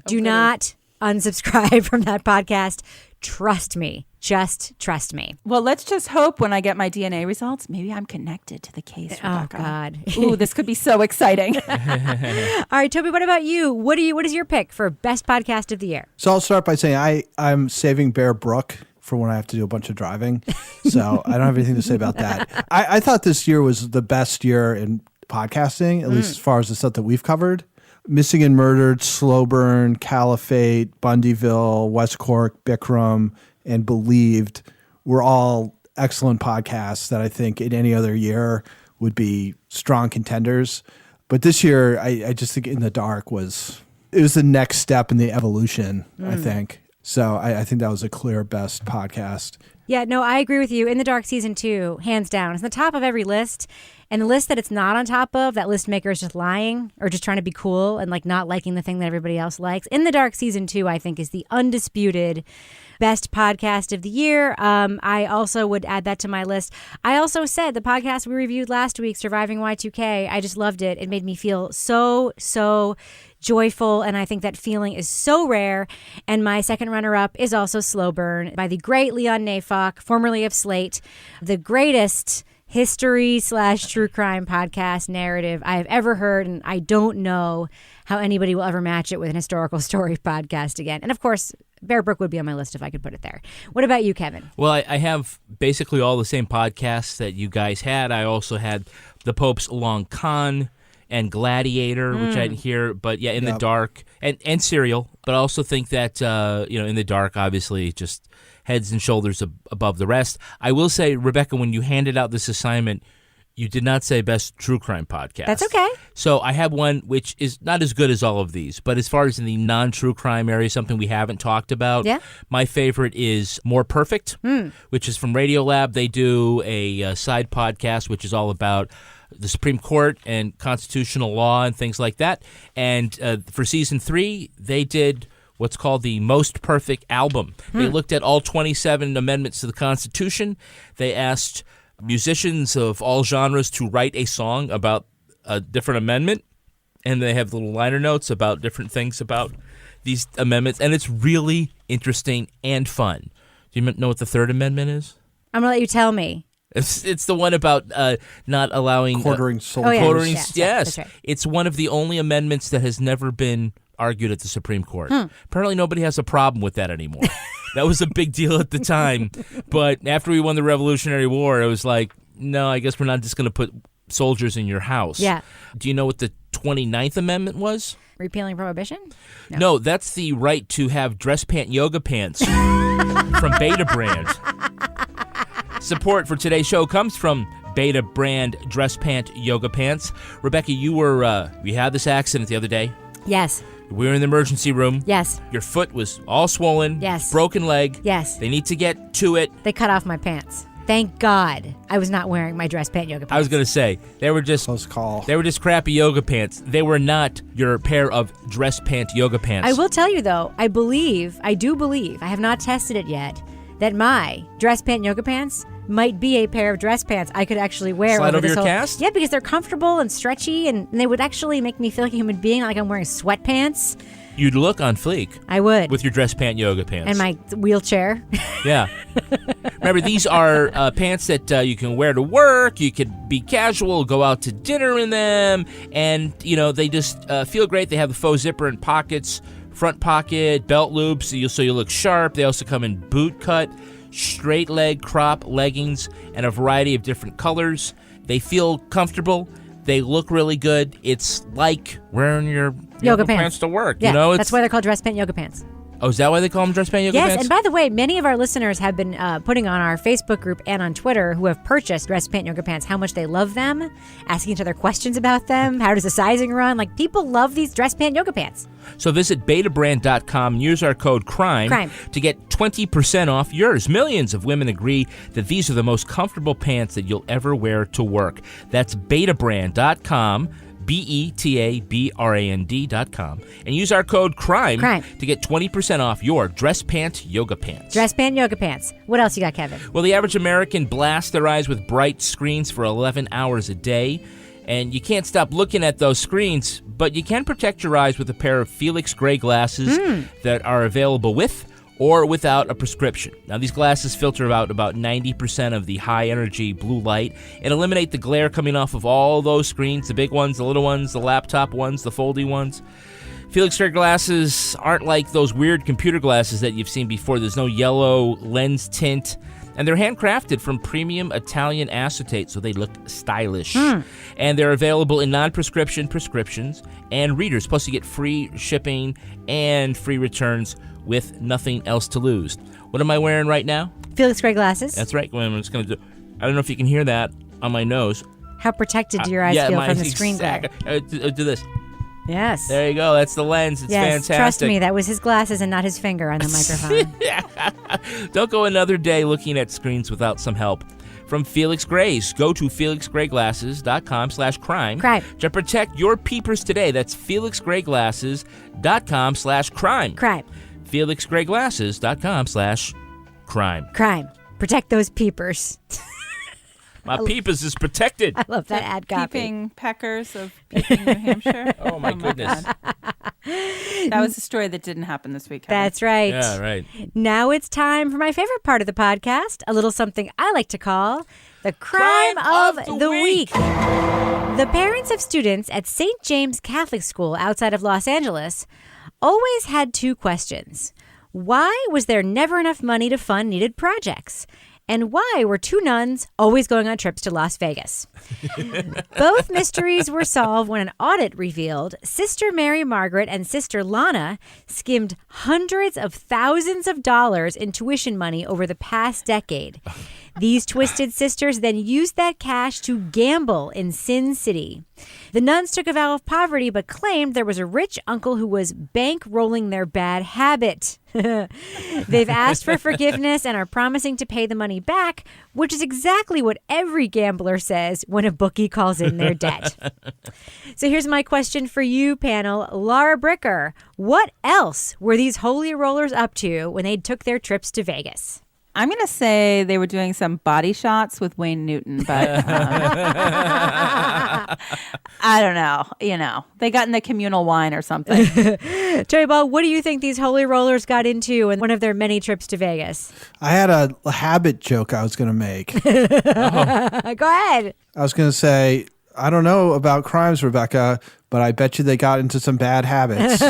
S6: Do not unsubscribe from that podcast. Trust me. Just trust me.
S9: Well, let's just hope when I get my DNA results, maybe I'm connected to the case, Rebecca.
S6: Oh, God.
S9: Ooh, this could be so exciting.
S6: All right, Toby, what about you? What is your pick for best podcast of the year?
S8: So I'll start by saying I'm saving Bear Brook for when I have to do a bunch of driving. So I don't have anything to say about that. I thought this year was the best year in podcasting, at least as far as the stuff that we've covered. Missing and Murdered, Slow Burn, Caliphate, Bundyville, West Cork, Bikram, and Believed were all excellent podcasts that I think in any other year would be strong contenders. But this year, I just think In the Dark was the next step in the evolution, I think. So I think that was a clear best podcast.
S6: Yeah, no, I agree with you. In the Dark season 2, hands down, it's the top of every list. And the list that it's not on top of, that list maker is just lying or just trying to be cool and like not liking the thing that everybody else likes. In the Dark season 2, I think, is the undisputed best podcast of the year. I also would add that to my list. I also said the podcast we reviewed last week, Surviving Y2K, I just loved it. It made me feel so joyful, and I think that feeling is so rare. And my second runner-up is also Slow Burn by the great Leon Neyfakh, formerly of Slate, the greatest history/true crime podcast narrative I have ever heard, and I don't know how anybody will ever match it with an historical story podcast again. And of course, Bear Brook would be on my list if I could put it there. What about you, Kevin?
S7: Well, I have basically all the same podcasts that you guys had. I also had The Pope's Long Con and Gladiator, which I didn't hear, but In the Dark, and Serial. But I also think that, In the Dark, obviously, just heads and shoulders above the rest. I will say, Rebecca, when you handed out this assignment, you did not say best true crime podcast.
S6: That's okay.
S7: So I have one which is not as good as all of these, but as far as in the non-true crime area, something we haven't talked about, my favorite is More Perfect, which is from Radiolab. They do a side podcast, which is all about the Supreme Court and constitutional law and things like that. And for season 3, they did what's called the Most Perfect Album. They looked at all 27 amendments to the Constitution. They asked musicians of all genres to write a song about a different amendment, and they have little liner notes about different things about these amendments, and it's really interesting and fun. Do you know what the Third Amendment is?
S6: I'm going to let you tell me.
S7: It's the one about not allowing
S8: quartering soldiers.
S7: Quartering,
S6: yes. Right.
S7: It's one of the only amendments that has never been argued at the Supreme Court. Apparently nobody has a problem with that anymore. That was a big deal at the time. But after we won the Revolutionary War, it was like, no, I guess we're not just going to put soldiers in your house.
S6: Yeah.
S7: Do you know what the 29th Amendment was?
S6: Repealing prohibition?
S7: No, that's the right to have dress pant yoga pants from Beta Brand. Support for today's show comes from Beta Brand dress pant yoga pants. Rebecca, we had this accident the other day.
S6: Yes.
S7: We were in the emergency room.
S6: Yes.
S7: Your foot was all swollen.
S6: Yes.
S7: Broken leg.
S6: Yes.
S7: They need to get to it.
S6: They cut off my pants. Thank God I was not wearing my dress pant yoga pants.
S7: I was going to say, they were just
S8: close call.
S7: They were just crappy yoga pants. They were not your pair of dress pant yoga pants.
S6: I will tell you though, I do believe, I have not tested it yet, that my dress pant yoga pants might be a pair of dress pants I could actually wear.
S7: Slide over your cast?
S6: Yeah, because they're comfortable and stretchy, and they would actually make me feel like a human being, not like I'm wearing sweatpants.
S7: You'd look on fleek.
S6: I would.
S7: With your dress pant yoga pants.
S6: And my wheelchair.
S7: Yeah. Remember, these are pants that you can wear to work. You could be casual, go out to dinner in them, and, they just feel great. They have the faux zipper and pockets front pocket, belt loops, so you look sharp. They also come in boot cut, straight leg crop leggings, and a variety of different colors. They feel comfortable. They look really good. It's like wearing your yoga pants to work.
S6: Yeah,
S7: you know,
S6: that's why they're called dress pant yoga pants.
S7: Oh, is that why they call them dress pant yoga pants?
S6: Yes, and by the way, many of our listeners have been putting on our Facebook group and on Twitter who have purchased dress pant yoga pants how much they love them, asking each other questions about them. How does the sizing run? Like, people love these dress pant yoga pants.
S7: So visit betabrand.com and use our code CRIME to get 20% off yours. Millions of women agree that these are the most comfortable pants that you'll ever wear to work. That's betabrand.com. betabrand.com, and use our code CRIME to get 20% off your dress pant yoga pants.
S6: Dress pant yoga pants. What else you got, Kevin?
S7: Well, the average American blasts their eyes with bright screens for 11 hours a day, and you can't stop looking at those screens, but you can protect your eyes with a pair of Felix Gray glasses that are available with or without a prescription. Now, these glasses filter out about 90% of the high-energy blue light and eliminate the glare coming off of all those screens, the big ones, the little ones, the laptop ones, the foldy ones. Felix Gray glasses aren't like those weird computer glasses that you've seen before. There's no yellow lens tint, and they're handcrafted from premium Italian acetate, so they look stylish. And they're available in non-prescription, prescriptions, and readers. Plus, you get free shipping and free returns with nothing else to lose. What am I wearing right now?
S6: Felix Gray glasses.
S7: That's right. I'm just going to do. I don't know if you can hear that on my nose.
S6: How protected do your eyes feel from the screen glare?
S7: Do this.
S6: Yes.
S7: There you go. That's the lens. It's fantastic.
S6: Trust me, that was his glasses and not his finger on the microphone.
S7: Don't go another day looking at screens without some help from Felix Gray's. Go to felixgrayglasses.com/crime to protect your peepers today. That's felixgrayglasses.com/crime. felixgrayglasses.com/crime.
S6: Protect those peepers.
S7: My peepers is protected.
S6: I love that ad copy.
S9: Peeping peckers of Peeping, New Hampshire.
S7: Oh, my goodness.
S9: That was a story that didn't happen this week.
S6: That's right.
S7: Yeah, right.
S6: Now it's time for my favorite part of the podcast, a little something I like to call the Crime of the Week. The parents of students at St. James Catholic School outside of Los Angeles always had two questions. Why was there never enough money to fund needed projects? And why were two nuns always going on trips to Las Vegas? Both mysteries were solved when an audit revealed Sister Mary Margaret and Sister Lana skimmed hundreds of thousands of dollars in tuition money over the past decade. These twisted sisters then used that cash to gamble in Sin City. The nuns took a vow of poverty but claimed there was a rich uncle who was bankrolling their bad habit. They've asked for forgiveness and are promising to pay the money back, which is exactly what every gambler says when a bookie calls in their debt. So here's my question for you, panel. Lara Bricker, what else were these holy rollers up to when they took their trips to Vegas?
S9: I'm going to say they were doing some body shots with Wayne Newton, but I don't know. You know, they got in the communal wine or something.
S6: Toby Ball, what do you think these holy rollers got into in one of their many trips to Vegas?
S8: I had a habit joke I was going to make.
S6: Go ahead.
S8: I was going to say, I don't know about crimes, Rebecca, but I bet you they got into some bad habits.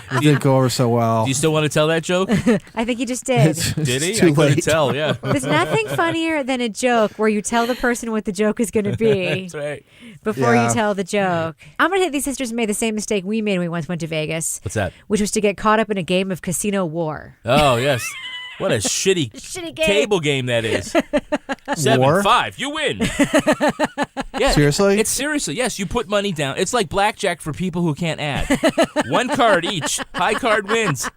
S8: It didn't go over so well.
S7: Do you still want to tell that joke?
S6: I think he just did.
S7: Did he?
S8: Too
S7: I couldn't
S8: late.
S7: tell, yeah.
S6: There's nothing funnier than a joke where you tell the person what the joke is going to be.
S7: That's right.
S6: Before
S8: Yeah.
S6: you tell the joke. I'm going to say these sisters made the same mistake we made when we once went to Vegas.
S7: What's that?
S6: Which was to get caught up in a game of Casino War.
S7: Oh, yes. What a shitty,
S6: Shitty game.
S7: table game that is. 7-5, you win. Yeah,
S8: Seriously?
S7: It's seriously, yes. You put money down. It's like blackjack for people who can't add. One card each. High card wins.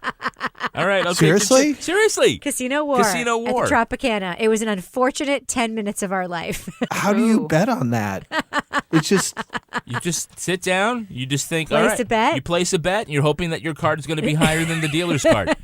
S7: All right. Okay,
S8: Seriously?
S7: Seriously.
S6: Casino War.
S7: Casino War.
S6: At the Tropicana. It was an unfortunate 10 minutes of our life.
S8: How do you bet on that? It's just
S7: You just sit down. You just think,
S6: Place
S7: all right.
S6: a bet.
S7: You place a bet, and you're hoping that your card is going to be higher than the dealer's card.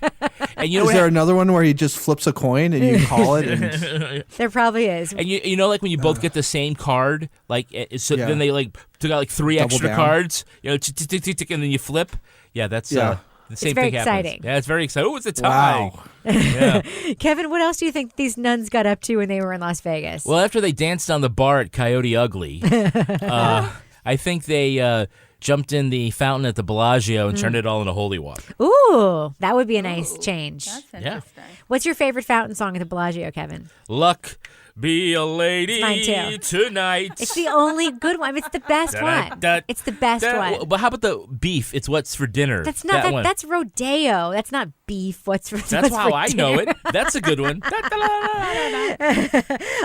S7: And you know
S8: is
S7: what
S8: there another one where he just flips a coin and you call it? And
S6: There probably is.
S7: And you know, like when you both get the same card, like so
S8: Yeah.
S7: then they like took out like three
S8: Double
S7: extra
S8: down.
S7: cards, you know, tick, tick, tick, tick, tick, and then you flip. Yeah, that's
S8: Yeah.
S7: the same
S6: very
S7: thing happens.
S6: exciting.
S7: Yeah, it's very exciting. Oh, it's a tie.
S8: Wow.
S7: Yeah.
S6: Kevin, what else do you think these nuns got up to when they were in Las Vegas?
S7: Well, after they danced on the bar at Coyote Ugly, I think they jumped in the fountain at the Bellagio and turned it all into holy water.
S6: Ooh, that would be a nice change.
S9: That's
S7: Yeah.
S9: interesting.
S6: What's your favorite fountain song at the Bellagio, Kevin?
S7: Luck be a lady
S6: Mine too.
S7: tonight.
S6: It's the only good one. It's the best one. It's the best one.
S7: But how about the beef? It's what's for dinner.
S6: That's not
S7: that one.
S6: That's rodeo. That's not beef. That's
S7: how
S6: for
S7: I
S6: dinner.
S7: know it. That's a good one.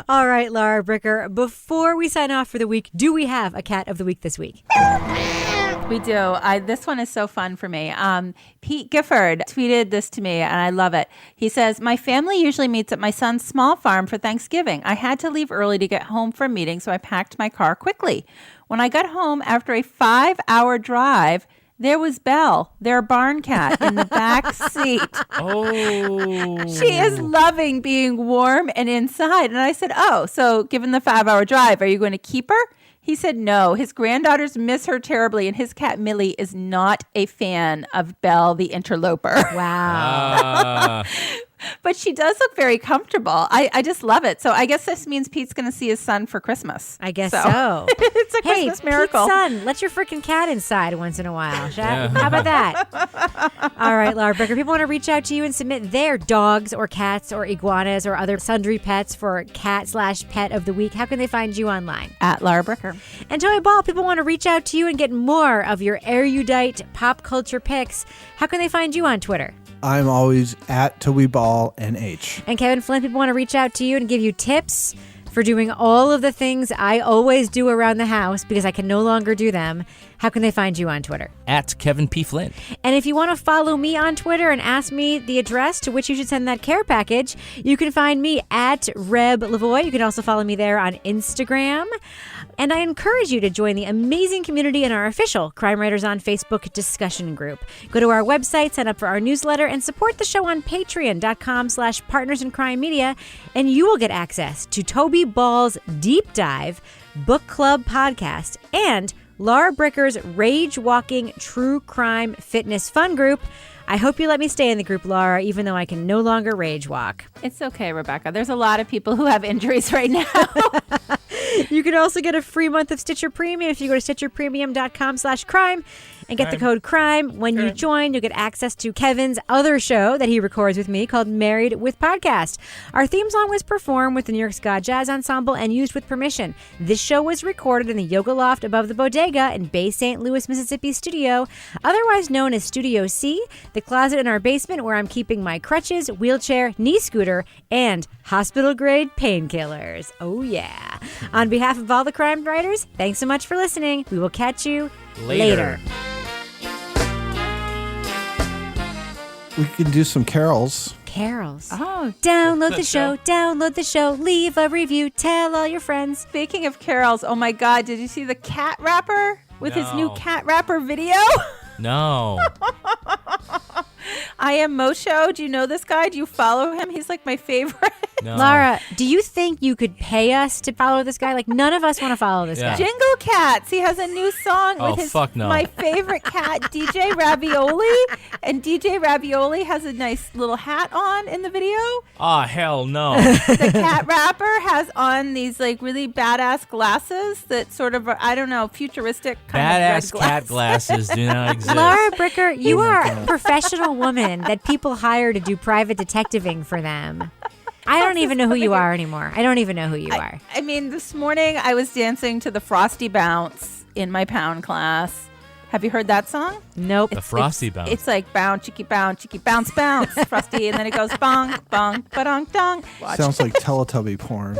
S6: All right, Lara Bricker. Before we sign off for the week, do we have a cat of the week this week?
S9: We do. This one is so fun for me. Pete Gifford tweeted this to me, and I love it. He says, "My family usually meets at my son's small farm for Thanksgiving. I had to leave early to get home from meetings, so I packed my car quickly. When I got home after a 5-hour drive, there was Belle, their barn cat, in the back seat.
S7: Oh.
S9: She is loving being warm and inside." And I said, "Oh, so given the 5-hour drive, are you going to keep her?" He said no. His granddaughters miss her terribly, and his cat Millie is not a fan of Belle the interloper.
S6: Wow.
S9: But she does look very comfortable. I just love it. So I guess this means Pete's going to see his son for Christmas.
S6: I guess so.
S9: It's a Christmas miracle.
S6: Pete's son, let your freaking cat inside once in a while. How about that? All right, Lara Bricker. People want to reach out to you and submit their dogs or cats or iguanas or other sundry pets for cat/pet of the week. How can they find you online?
S9: At Lara Bricker.
S6: And Toby Ball, people want to reach out to you and get more of your erudite pop culture picks. How can they find you on Twitter?
S8: I'm always at Toby Ball NH.
S6: And Kevin Flynn, people want to reach out to you and give you tips for doing all of the things I always do around the house because I can no longer do them. How can they find you on Twitter?
S7: At Kevin P. Flynn.
S6: And if you want to follow me on Twitter and ask me the address to which you should send that care package, you can find me at Reb Lavoie. You can also follow me there on Instagram. And I encourage you to join the amazing community in our official Crime Writers on Facebook discussion group. Go to our website, sign up for our newsletter, and support the show on patreon.com/Partners in Crime Media, and you will get access to Toby Ball's Deep Dive Book Club podcast and Lara Bricker's Rage Walking True Crime Fitness Fun Group. I hope you let me stay in the group, Lara, even though I can no longer rage walk.
S9: It's okay, Rebecca. There's a lot of people who have injuries right now.
S6: You can also get a free month of Stitcher Premium if you go to stitcherpremium.com/crime and get the code CRIME. When you join, you'll get access to Kevin's other show that he records with me called Married with Podcast. Our theme song was performed with the New York Ska Jazz Ensemble and used with permission. This show was recorded in the Yoga Loft above the Bodega in Bay St. Louis, Mississippi studio, otherwise known as Studio C, the closet in our basement where I'm keeping my crutches, wheelchair, knee scooter, and hospital-grade painkillers. Oh, yeah. On behalf of all the crime writers, thanks so much for listening. We will catch you later.
S8: We can do some carols.
S6: Carols.
S9: Oh,
S6: download the show, leave a review, tell all your friends.
S9: Speaking of carols, oh my God, did you see the cat rapper with his new cat rapper video?
S7: No.
S9: I Am Mosho. Do you know this guy? Do you follow him? He's like my favorite.
S7: No.
S6: Lara, do you think you could pay us to follow this guy? Like, none of us want to follow this guy.
S9: Jingle Cats. He has a new song with his my favorite cat, DJ Ravioli. And DJ Ravioli has a nice little hat on in the video.
S7: Oh, hell no.
S9: The cat rapper has on these like really badass glasses that sort of, I don't know, futuristic kind
S7: Badass
S9: of red
S7: cat glasses do not exist.
S6: Lara Bricker, you are a professional woman that people hire to do private detectiving for them. I don't even know who you are anymore. I don't even know who you are.
S9: I mean, this morning I was dancing to the Frosty Bounce in my pound class. Have you heard that song?
S6: Nope.
S7: The Frosty Bounce.
S9: It's like bounce, chicky, bounce, Frosty, and then it goes bong, bong, ba-dong, dong. Watch.
S8: Sounds like Teletubby porn.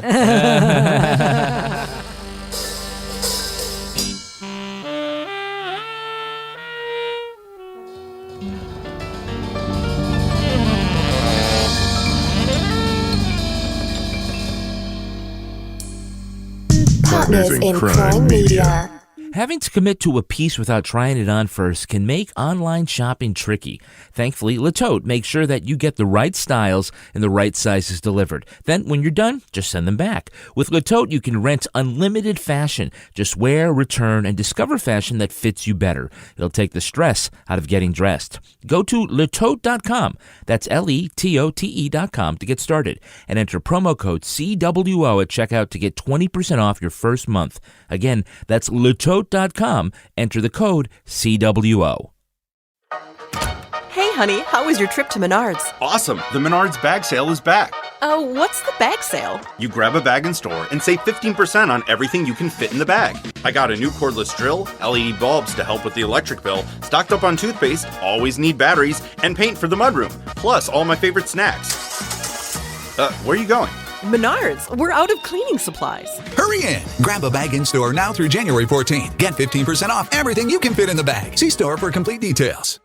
S11: Partners in Crime Media.
S7: Having to commit to a piece without trying it on first can make online shopping tricky. Thankfully, Le Tote makes sure that you get the right styles and the right sizes delivered. Then, when you're done, just send them back. With Le Tote, you can rent unlimited fashion. Just wear, return, and discover fashion that fits you better. It'll take the stress out of getting dressed. Go to letote.com. That's LETOTE.com to get started. And enter promo code CWO at checkout to get 20% off your first month. Again, that's letote.com. tote.com. Enter the code CWO.
S13: Hey, honey, how was your trip to Menards?
S14: Awesome. The Menards bag sale is back.
S13: Oh, what's the bag sale?
S14: You grab a bag in store and save 15% on everything you can fit in the bag. I got a new cordless drill, LED bulbs to help with the electric bill, stocked up on toothpaste, always need batteries, and paint for the mudroom, plus all my favorite snacks. Where are you going?
S13: Menards, we're out of cleaning supplies.
S15: Hurry in. Grab a bag in store now through January 14th. Get 15% off everything you can fit in the bag. See store for complete details.